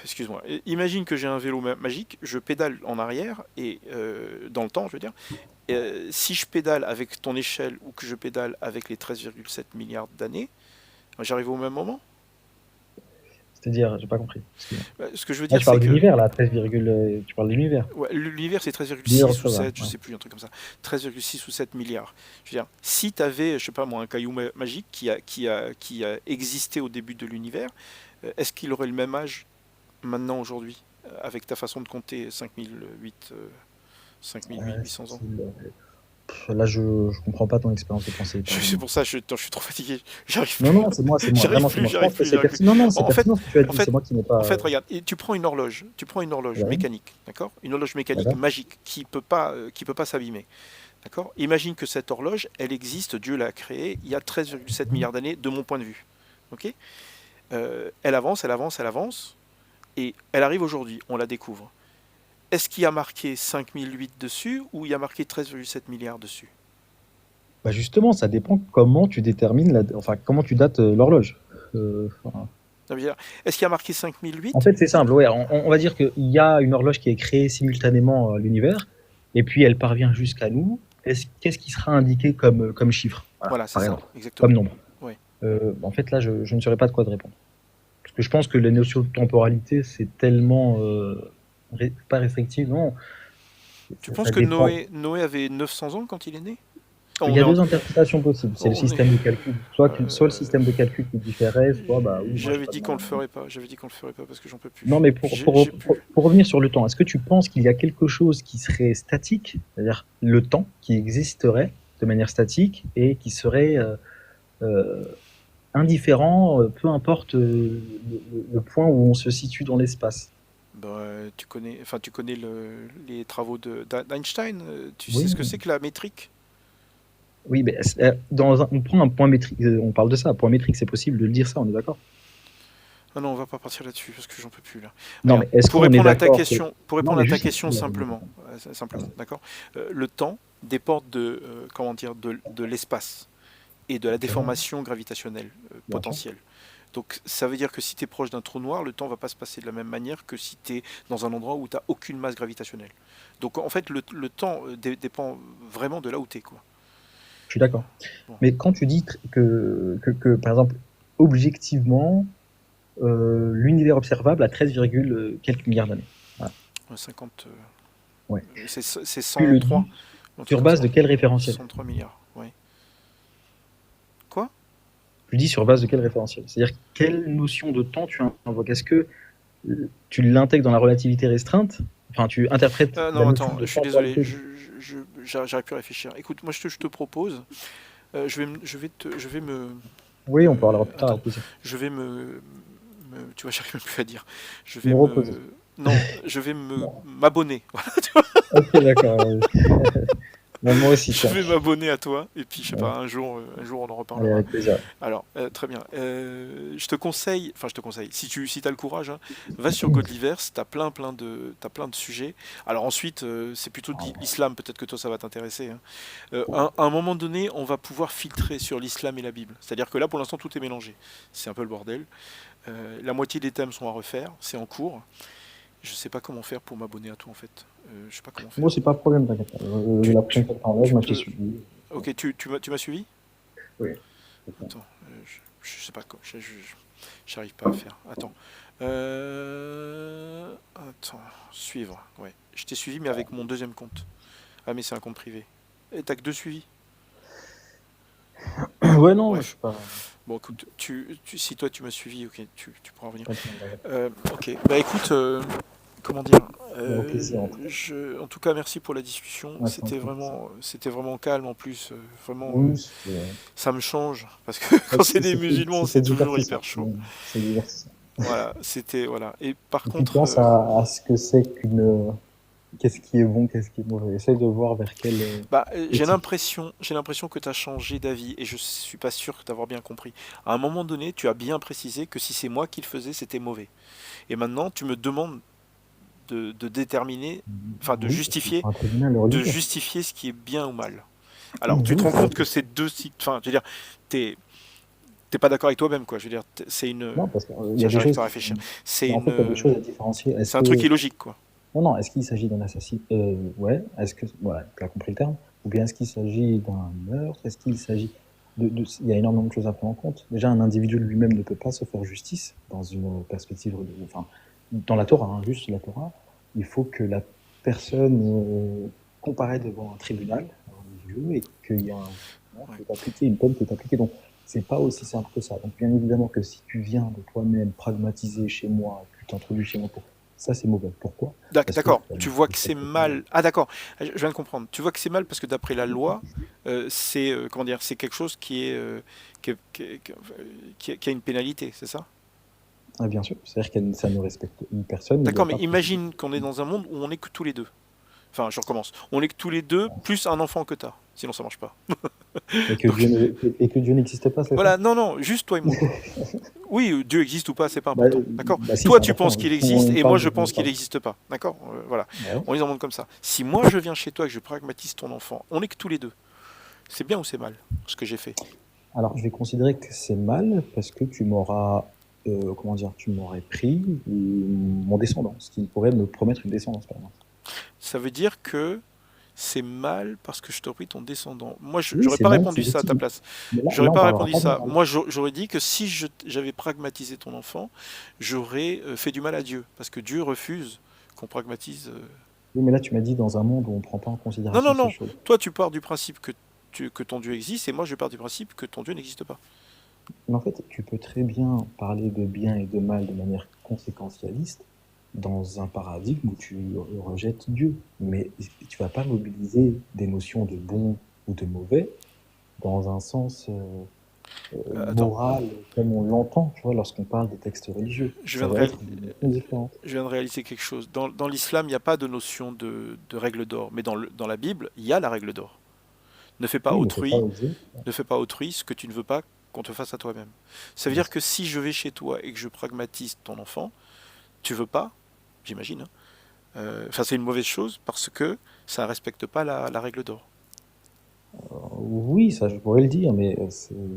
excuse-moi. Imagine que j'ai un vélo magique, je pédale en arrière, et dans le temps, je veux dire. Si je pédale avec ton échelle ou que je pédale avec les 13,7 milliards d'années, j'arrive au même moment? C'est-à-dire, j'ai pas compris. Excuse-moi. Ce que je veux Ah, dire, tu parles c'est que d'univers, là, 13, tu parles d'univers. ouais, l'univers c'est 13,6 L'univers, ou ça va, 7, je ouais. sais plus, un truc comme ça. 13,6 ou 7 milliards. Je veux dire, si tu avais, je sais pas moi, un caillou magique qui a existé au début de l'univers, est-ce qu'il aurait le même âge maintenant, aujourd'hui, avec ta façon de compter 5800 ans? Là, je comprends pas ton expérience de pensée. C'est pour ça, je suis trop fatigué. J'arrive Non, plus. non, c'est moi, J'arrive vraiment, plus, c'est moi. Je pense que c'est j'arrive plus. pertinent. Non, non, c'est En fait, pertinent ce que tu as en dit, fait, c'est moi qui n'ai pas. En fait, regarde, et tu prends une horloge Ouais, mécanique, d'accord? Une horloge mécanique d'accord. magique qui peut pas s'abîmer, d'accord? Imagine que cette horloge, elle existe, Dieu l'a créée il y a 13,7 milliards d'années, de mon point de vue, ok? Elle avance, elle avance, elle avance, et elle arrive aujourd'hui, on la découvre. Est-ce qu'il y a marqué 5008 dessus ou il y a marqué 13,7 milliards dessus? Bah justement, ça dépend comment tu détermines, enfin, comment tu dates l'horloge. Enfin, Ça veut dire, est-ce qu'il y a marqué 5008? en fait, c'est simple. Ouais, on va dire qu'il y a une horloge qui est créée simultanément l'univers, et puis elle parvient jusqu'à nous. Qu'est-ce qui sera indiqué comme chiffre? Voilà, c'est par ça, exemple, exactement. comme nombre. Ouais. En fait, là, je ne saurais pas de quoi te répondre. Parce que je pense que la notion de temporalité, c'est tellement pas restrictive, non. Tu penses Ça que dépend. Noé avait 900 ans quand il est né? Il On y est a en- deux interprétations possibles. C'est le on est- système de calcul. Soit le système de calcul qui différait, soit bah oui. Moi, J'avais j'ai pas dit de qu'on mal. le ferait pas. J'avais dit qu'on le ferait pas parce que j'en peux plus. Non, mais J'ai plus. pour revenir sur le temps, est-ce que tu penses qu'il y a quelque chose qui serait statique, c'est-à-dire le temps qui existerait de manière statique et qui serait euh, indifférent, peu importe le point où on se situe dans l'espace? Bah, tu connais les travaux d'Einstein. Tu sais Oui, ce que c'est que la métrique? oui, mais on prend un point métrique, on parle de ça, un point métrique, c'est possible de le dire ça, on est d'accord? Ah non, on va pas partir là-dessus parce que j'en peux plus là. Non, Regarde, mais est-ce pour qu'on est répondre à ta d'accord question, pour Non, répondre mais à ta juste... question simplement, d'accord. Le temps dépend de comment dire de l'espace et de la déformation gravitationnelle Bien sûr. potentielle. Donc ça veut dire que si tu es proche d'un trou noir, le temps va pas se passer de la même manière que si tu es dans un endroit où tu n'as aucune masse gravitationnelle. Donc en fait, le temps dépend vraiment de là où tu es, quoi. Je suis d'accord. Bon. Mais quand tu dis par exemple, objectivement, l'univers observable a 13, quelques milliards d'années. Voilà. 50, Ouais. c'est Tu le 103. dis sur base de quel référentiel? 103 milliards, oui. Quoi? Tu dis sur base de quel référentiel? C'est-à-dire quelle notion de temps tu invoques? Est-ce que tu l'intègres dans la relativité restreinte? Enfin, tu interprètes la Non, notion attends, de je suis désolé, temporalité. j'arrive plus à réfléchir. Écoute, moi je te propose, je vais me, Oui, on parlera plus tard. attends, avec plaisir. je vais tu vois, j'arrive même plus à dire. Je vais Me me, reposer. non, je vais Non. m'abonner. Ok, d'accord. Bon, moi aussi, Je tiens. vais m'abonner à toi et puis je sais Ouais. pas, un jour on en Allez, reparlera. avec plaisir. Alors, très bien. Je te conseille, si tu as le courage, hein, va sur Godliverse, t'as plein de sujets. Alors ensuite, c'est plutôt de l'islam, peut-être que toi ça va t'intéresser, hein. À un moment donné, on va pouvoir filtrer sur l'islam et la Bible. C'est-à-dire que là, pour l'instant, tout est mélangé. C'est un peu le bordel. La moitié des thèmes sont à refaire, c'est en cours. Je sais pas comment faire pour m'abonner à toi en fait. Je sais pas comment faire. Moi, c'est pas de problème, t'inquiète pas. Tu- La prochaine fois que t'enlèves, tu moi, peux- je t'ai suivi. Ok, tu m'as suivi? Oui. Attends, je sais pas quoi. J'arrive pas à faire. Attends. Attends. Suivre. Ouais. Je t'ai suivi, mais avec mon deuxième compte. Ah, mais c'est un compte privé. Et t'as que 2 suivis. Ouais, non, Bref. je suis pas... Bon, écoute, si toi tu m'as suivi, ok, tu pourras revenir. pas de problème. Ok. Bah écoute, comment dire, Au plaisir, en tout cas. en tout cas, merci pour la discussion. Ouais, c'est un plaisir. C'était vraiment calme en plus. Vraiment, Oui, ça me change parce que quand c'est des musulmans, c'est toujours hyper chaud. C'est divertissant. Voilà, c'était voilà. Et par Et tu contre, penses à ce que c'est qu'une... Qu'est-ce qui est bon, qu'est-ce qui est mauvais? Essaye de voir vers quel... j'ai éthique. l'impression que tu as changé d'avis et je suis pas sûr d'avoir bien compris. À un moment donné, tu as bien précisé que si c'est moi qui le faisais, c'était mauvais. Et maintenant, tu me demandes de déterminer, enfin de Oui, justifier, c'est un tribunal de religieux. justifier ce qui est bien ou mal. Alors, tu Oui, te rends c'est- compte que c'est deux sites. Enfin, je veux dire, t'es pas d'accord avec toi-même, quoi. Je veux dire, c'est une. Non, parce qu'il y a Tiens, des j'arrive choses... pas à réfleire. C'est En fait, il y a des une. choses à différencier. Est-ce C'est un que... truc illogique, quoi. Non, est-ce qu'il s'agit d'un assassinat? Ouais. Est-ce que... Voilà, tu as compris le terme. Ou bien est-ce qu'il s'agit d'un meurtre? Est-ce qu'il s'agit... Il y a énormément de choses à prendre en compte. Déjà, un individu lui-même ne peut pas se faire justice dans une perspective... Enfin, dans la Torah, hein, juste la Torah. Il faut que la personne comparaît devant un tribunal religieux et qu'il y a une peine qui est appliquée. Donc, c'est pas aussi simple que ça. Donc, bien évidemment que si tu viens de toi-même pragmatiser chez moi, tu t'introduis chez moi pour ça, c'est mauvais. Pourquoi? Parce que D'accord, tu vois que c'est mal. Ah d'accord, je viens de comprendre. Tu vois que c'est mal parce que d'après la loi, c'est comment dire, c'est quelque chose qui est qui a une pénalité, c'est ça? Ah, bien sûr, c'est-à-dire que ça ne respecte une personne. D'accord, mais imagine qu'on est dans un monde où on est que tous les deux. Enfin, je recommence. On est que tous les deux plus un enfant que t'as. Sinon, ça marche pas. Et que Dieu n'existe pas, c'est Voilà, ça? non, juste toi et moi. Oui, Dieu existe ou pas, c'est pas Bah, important. D'accord. bah si, Toi, c'est tu important. penses qu'il On existe et parle moi, je de- pense qu'il n'existe pas. D'accord. Voilà. Ouais. On est dans un monde comme ça. Si moi, je viens chez toi et que je pragmatise ton enfant, on est que tous les deux. C'est bien ou c'est mal ce que j'ai fait? Alors, je vais considérer que c'est mal parce que tu m'auras, comment dire, tu m'aurais pris mon descendant, ce qui pourrait me promettre une descendance, par exemple. Ça veut dire que c'est mal parce que je t'ai pris ton descendant. Moi, Oui, j'aurais c'est pas mal, répondu c'est ça à ta légitime. place. Mais là, J'aurais on pas parlera répondu pas de ça. mal. Moi, j'aurais dit que si j'avais pragmatisé ton enfant, j'aurais fait du mal à Dieu. Parce que Dieu refuse qu'on pragmatise. Oui, mais là, tu m'as dit dans un monde où on ne prend pas en Non, considération non, ces non. choses. Toi, tu pars du principe que que ton Dieu existe, et moi je pars du principe que ton Dieu n'existe pas. Mais en fait, tu peux très bien parler de bien et de mal de manière conséquentialiste dans un paradigme où tu rejettes Dieu. Mais tu vas pas mobiliser des notions de bon ou de mauvais dans un sens Attends, moral comme on l'entend, tu vois, lorsqu'on parle des textes religieux. je Ça viens de, va réal- être des notions différentes. je viens de réaliser quelque chose. Dans l'islam, il n'y a pas de notion de règle d'or, mais dans la Bible, il y a la règle d'or. Ne fais pas Oui, mais c'est pas autrui, osé. ne fais pas autrui ce que tu ne veux pas qu'on te fasse à toi-même. Ça veut dire que si je vais chez toi et que je pragmatise ton enfant, tu veux pas, j'imagine, hein, enfin c'est une mauvaise chose parce que ça ne respecte pas la règle d'or. Oui, ça je pourrais le dire, mais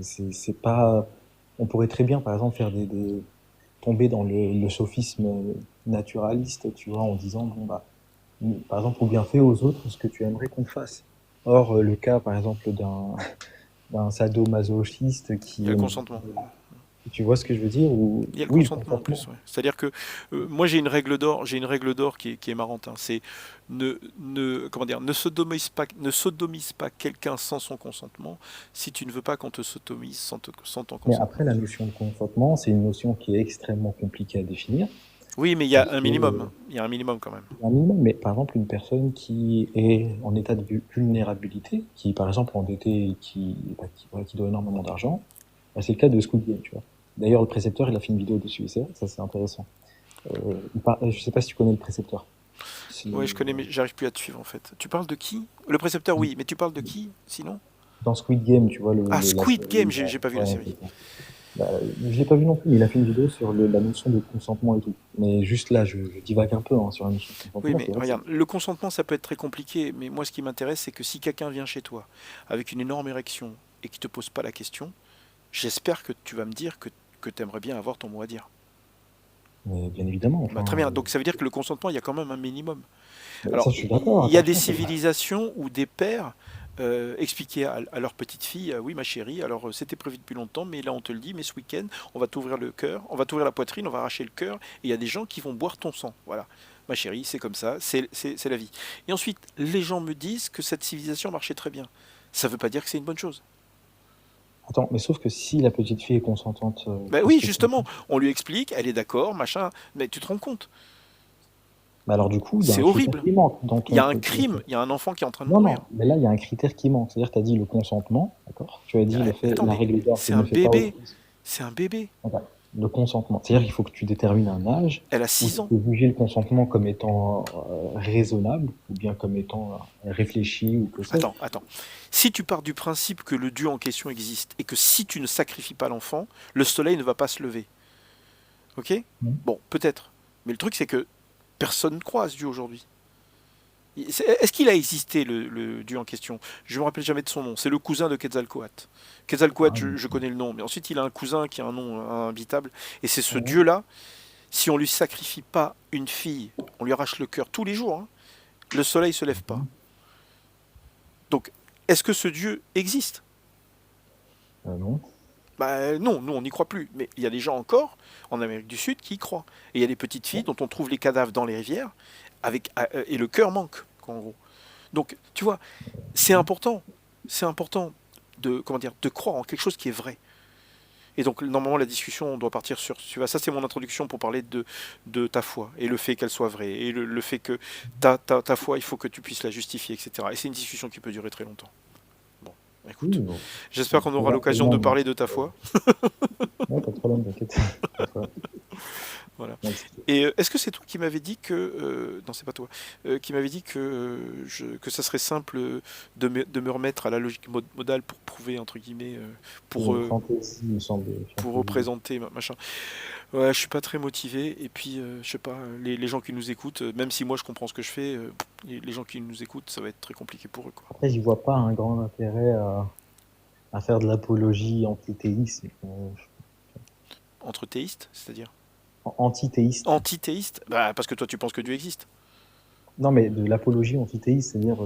c'est pas. On pourrait très bien, par exemple, faire tomber dans le sophisme naturaliste, tu vois, en disant, bon, bah, par exemple, ou bien fais aux autres ce que tu aimerais qu'on te fasse. Or, le cas, par exemple, d'un sadomasochiste Il y a qui, le consentement. tu vois ce que je veux dire, ou, Il y a le oui, le consentement en plus, consentement. ouais. C'est-à-dire que moi j'ai une règle d'or qui est marrante, hein. C'est comment dire, ne sodomise pas quelqu'un sans son consentement si tu ne veux pas qu'on te sodomise sans ton Mais consentement. après, la notion de consentement, c'est une notion qui est extrêmement compliquée à définir, Oui, mais il y a parce un que, minimum, hein. Il y a un minimum quand même. un minimum, mais par exemple, une personne qui est en état de vulnérabilité, qui est par exemple endettée et voilà, qui doit énormément d'argent, bah, c'est le cas de Squid Game, tu vois. D'ailleurs, le précepteur, il a fait une vidéo dessus, et ça c'est intéressant. Je sais pas si tu connais le précepteur. Oui, je connais, mais j'arrive plus à te suivre en fait. Tu parles de qui? Le précepteur, oui, mais tu parles de qui sinon? Dans Squid Game, tu vois, Ah, la Squid Game, série, j'ai pas vu la ouais, série. c'est ça. Bah, je l'ai pas vu non plus, mais il a fait une vidéo sur la notion de consentement et tout. Mais juste là, je divague un peu hein, sur la notion de Oui, consentement, mais c'est vrai que c'est... regarde, le consentement, ça peut être très compliqué, mais moi, ce qui m'intéresse, c'est que si quelqu'un vient chez toi avec une énorme érection et qui te pose pas la question, j'espère que tu vas me dire que tu aimerais bien avoir ton mot à dire. Mais bien évidemment, Bah, enfin... très bien, donc ça veut dire que le consentement, il y a quand même un minimum. mais ça, Alors, je suis d'accord, il y a des attention, c'est... civilisations où des pères expliquaient à leur petite fille, oui ma chérie, alors c'était prévu depuis longtemps, mais là on te le dit, mais ce week-end, on va t'ouvrir le cœur, on va t'ouvrir la poitrine, on va arracher le cœur, et il y a des gens qui vont boire ton sang. Voilà. Ma chérie, c'est comme ça, c'est la vie. Et ensuite, les gens me disent que cette civilisation marchait très bien. Ça ne veut pas dire que c'est une bonne chose. Attends, mais sauf que si la petite fille est consentante, Ben qu'est-ce oui, que ça justement, fait? on lui explique, elle est d'accord, machin, mais tu te rends compte, Bah alors du coup, il y a c'est un critère horrible. qui manque dans Il y ton a un truc. crime, il y a un enfant qui est en train de Non, mourir. non, mais là, il y a un critère qui manque. C'est-à-dire, tu as dit le consentement, d'accord? Tu as dit le fait, Attends, la mais règle d'or, c'est c'est un ne fais pas bébé, autrui. c'est un bébé. Voilà. Le consentement. C'est-à-dire qu'il faut que tu détermines un âge Elle a où 6 tu ans. peux juger le consentement comme étant raisonnable ou bien comme étant réfléchi ou que sais-je. Attends. Si tu pars du principe que le Dieu en question existe et que si tu ne sacrifies pas l'enfant, le soleil ne va pas se lever. Ok? Mhm. Bon, peut-être. Mais le truc, c'est que personne ne croit à ce Dieu aujourd'hui. Est-ce qu'il a existé, le Dieu en question? Je ne me rappelle jamais de son nom. C'est le cousin de Quetzalcoatl. Quetzalcoatl, Ah, oui. je connais le nom. Mais ensuite, il a un cousin qui a un nom imbitable. Et c'est ce Ouais. Dieu-là, si on lui sacrifie pas une fille, on lui arrache le cœur tous les jours, hein, le soleil ne se lève pas. Donc, est-ce que ce Dieu existe? Non. Bah non, nous on n'y croit plus. Mais il y a des gens encore en Amérique du Sud qui y croient. Et il y a des petites filles dont on trouve les cadavres dans les rivières et le cœur manque, en gros. Donc, tu vois, c'est important. C'est important de, comment dire, de croire en quelque chose qui est vrai. Et donc, normalement, la discussion doit partir sur. Tu vois, ça, c'est mon introduction pour parler de ta foi et le fait qu'elle soit vraie. Et le fait que ta foi, il faut que tu puisses la justifier, etc. Et c'est une discussion qui peut durer très longtemps. Bon, Oui, écoute. bon. J'espère qu'on aura Regarde l'occasion de tellement, parler de ta foi. ouais, pas de problème, t'inquiète. Pas de problème. Voilà. Ouais, Et est-ce que c'est toi qui m'avais dit que non c'est pas toi qui m'avait dit que que ça serait simple de me remettre à la logique modale pour prouver entre guillemets pour Fantasy, il me semble. pour Fantasy. représenter machin. Ouais, je suis pas très motivé et puis je sais pas les gens qui nous écoutent même si moi je comprends ce que je fais les gens qui nous écoutent ça va être très compliqué pour eux quoi. Après, j'y vois pas un grand intérêt à faire de l'apologie antithéisme. Entre théistes, c'est-à-dire Antithéiste. antithéistes, bah parce que toi tu penses que Dieu existe. Non, mais de l'apologie antithéiste, c'est-à-dire,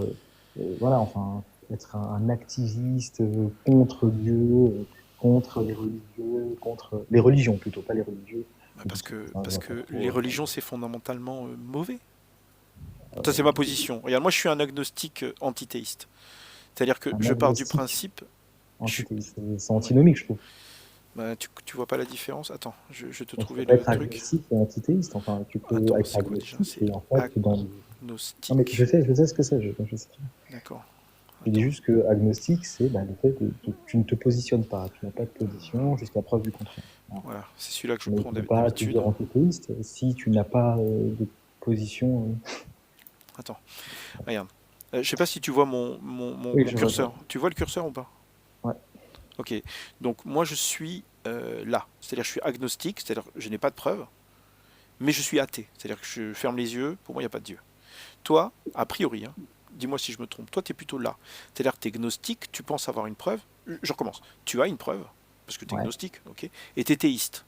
voilà, enfin, être un activiste contre Dieu, contre les religieux, contre les religions plutôt, pas les religieux. Bah, Enfin, je parce vois pas que trop, les religions c'est fondamentalement mauvais. Ça, c'est ma position. Regarde, moi, je suis un agnostique antithéiste. C'est-à-dire que Un je pars du agnostique. principe, C'est antinomique, je trouve. bah, tu vois pas la différence? Attends, je vais te Donc, tu trouver peux le être truc. agnostique et antithéiste. Enfin, tu peux Attends, être c'est quoi déjà? agnostique C'est et en fait, dans... agnostique. Non, mais je sais ce que c'est. Je sais. D'accord. Je dis juste que agnostique, c'est le fait que tu ne te positionnes pas. Tu n'as pas de position jusqu'à preuve du contraire. Voilà. Voilà, c'est celui-là que je Mais prends tu ne peux pas te d'habitude. dire antithéiste si tu n'as pas de position. Attends, regarde. Je sais pas si tu vois mon Oui, je vois curseur. Tu vois le curseur ou pas? Ouais. Ok. Donc moi je suis là. C'est-à-dire je suis agnostique, c'est-à-dire je n'ai pas de preuve, mais je suis athée. C'est-à-dire que je ferme les yeux, pour moi il n'y a pas de Dieu. Toi, a priori, hein, dis-moi si je me trompe, toi tu es plutôt là. C'est-à-dire que tu es gnostique, tu penses avoir une preuve. Je recommence. Tu as une preuve, parce que tu es Ouais. gnostique, ok, et tu es théiste.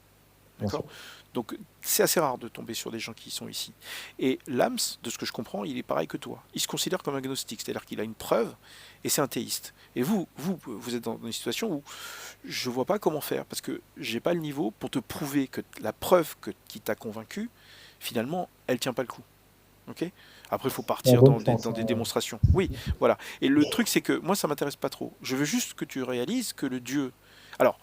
Bien D'accord? sûr. Donc c'est assez rare de tomber sur des gens qui sont ici. Et Lams, de ce que je comprends, il est pareil que toi. Il se considère comme agnostique, c'est-à-dire qu'il a une preuve et c'est un théiste. Et vous êtes dans une situation où je vois pas comment faire, parce que j'ai pas le niveau pour te prouver que la preuve qui t'a convaincu, finalement, elle tient pas le coup. Ok? Après, il faut En partir bon dans sens. des démonstrations. Oui, voilà. Et le truc, c'est que moi, ça m'intéresse pas trop. Je veux juste que tu réalises que le Dieu. Alors,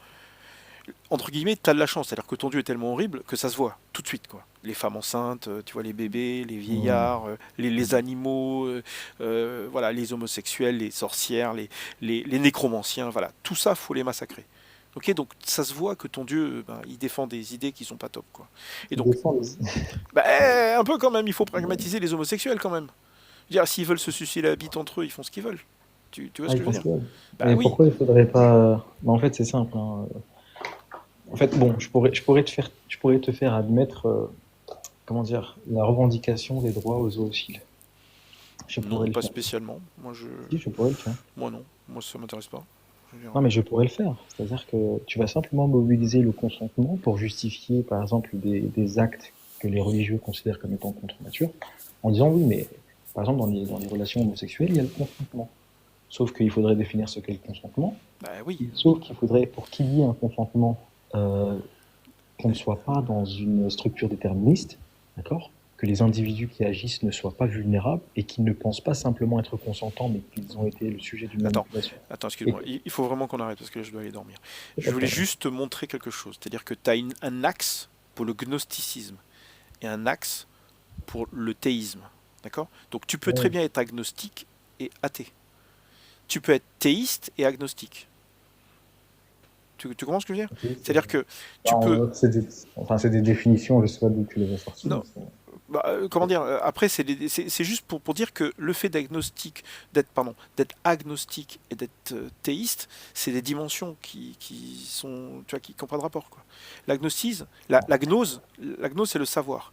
entre guillemets, tu as de la chance, c'est-à-dire que ton Dieu est tellement horrible que ça se voit tout de suite, quoi. Les femmes enceintes, tu vois, les bébés, les vieillards, les animaux, voilà, les homosexuels, les sorcières, les nécromanciens, voilà, tout ça, faut les massacrer. Ok, donc ça se voit que ton Dieu, ben, il défend des idées qui sont pas top, quoi. Et donc, Défendre aussi. ben, un peu quand même, il faut pragmatiser les homosexuels quand même. Je veux dire, s'ils veulent se sucer la bite entre eux, ils font ce qu'ils veulent. Tu vois Ah, ce ils que je veux pensent dire? que... Bah Mais oui. pourquoi il faudrait pas... Bah, en fait, c'est simple. Hein. En fait, bon, je pourrais te faire admettre, comment dire, la revendication des droits aux zoophiles. Je pourrais Non, le pas faire. spécialement. Si, je pourrais le faire. Moi non. Moi ça m'intéresse pas. Je veux dire, Non, mais je pourrais le faire. C'est-à-dire que tu vas simplement mobiliser le consentement pour justifier, par exemple, des actes que les religieux considèrent comme étant contre nature, en disant oui, mais par exemple, dans les relations homosexuelles, il y a le consentement. Sauf qu'il faudrait définir ce qu'est le consentement. bah oui. Sauf qu'il faudrait, pour qu'il y ait un consentement, qu'on ne soit pas dans une structure déterministe, d'accord? Que les individus qui agissent ne soient pas vulnérables et qu'ils ne pensent pas simplement être consentants, mais qu'ils ont été le sujet d'une Attends, manipulation. attends, excuse-moi. Il faut vraiment qu'on arrête parce que là, je dois aller dormir. Je voulais juste te montrer quelque chose. C'est-à-dire que tu as un axe pour le gnosticisme et un axe pour le théisme. D'accord? Donc tu peux très Ouais. bien être agnostique et athée. Tu peux être théiste et agnostique. Tu comprends ce que je veux dire? Ok, C'est-à-dire que tu bah, peux. c'est des définitions, je sais pas d'où tu les as sorties. Non, bah, comment dire, après c'est juste pour dire que le fait d'être agnostique et d'être théiste, c'est des dimensions qui sont, tu vois, qui n'ont pas de rapport, quoi. L'agnosticisme, la gnose c'est le savoir,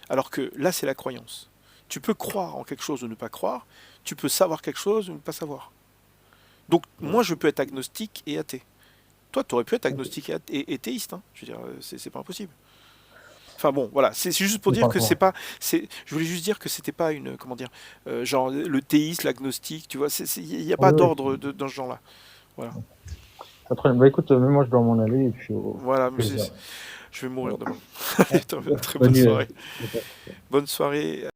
alors que là c'est la croyance. Tu peux croire en quelque chose ou ne pas croire, tu peux savoir quelque chose ou ne pas savoir. Donc moi je peux être agnostique et athée. Toi tu aurais pu être agnostique et théiste, hein. Je veux dire, c'est pas impossible. Enfin bon, voilà, c'est juste pour dire que c'est pas, je voulais juste dire que c'était pas une, comment dire, genre le théiste, l'agnostique, tu vois, il n'y a pas Oui, oui. d'ordre dans ce genre-là. Voilà, Pas de problème. Bah écoute, même moi je dois m'en aller et puis voilà, mais plaisir. je vais mourir demain. Très Bonne bonne nuit. soirée. Bonne soirée.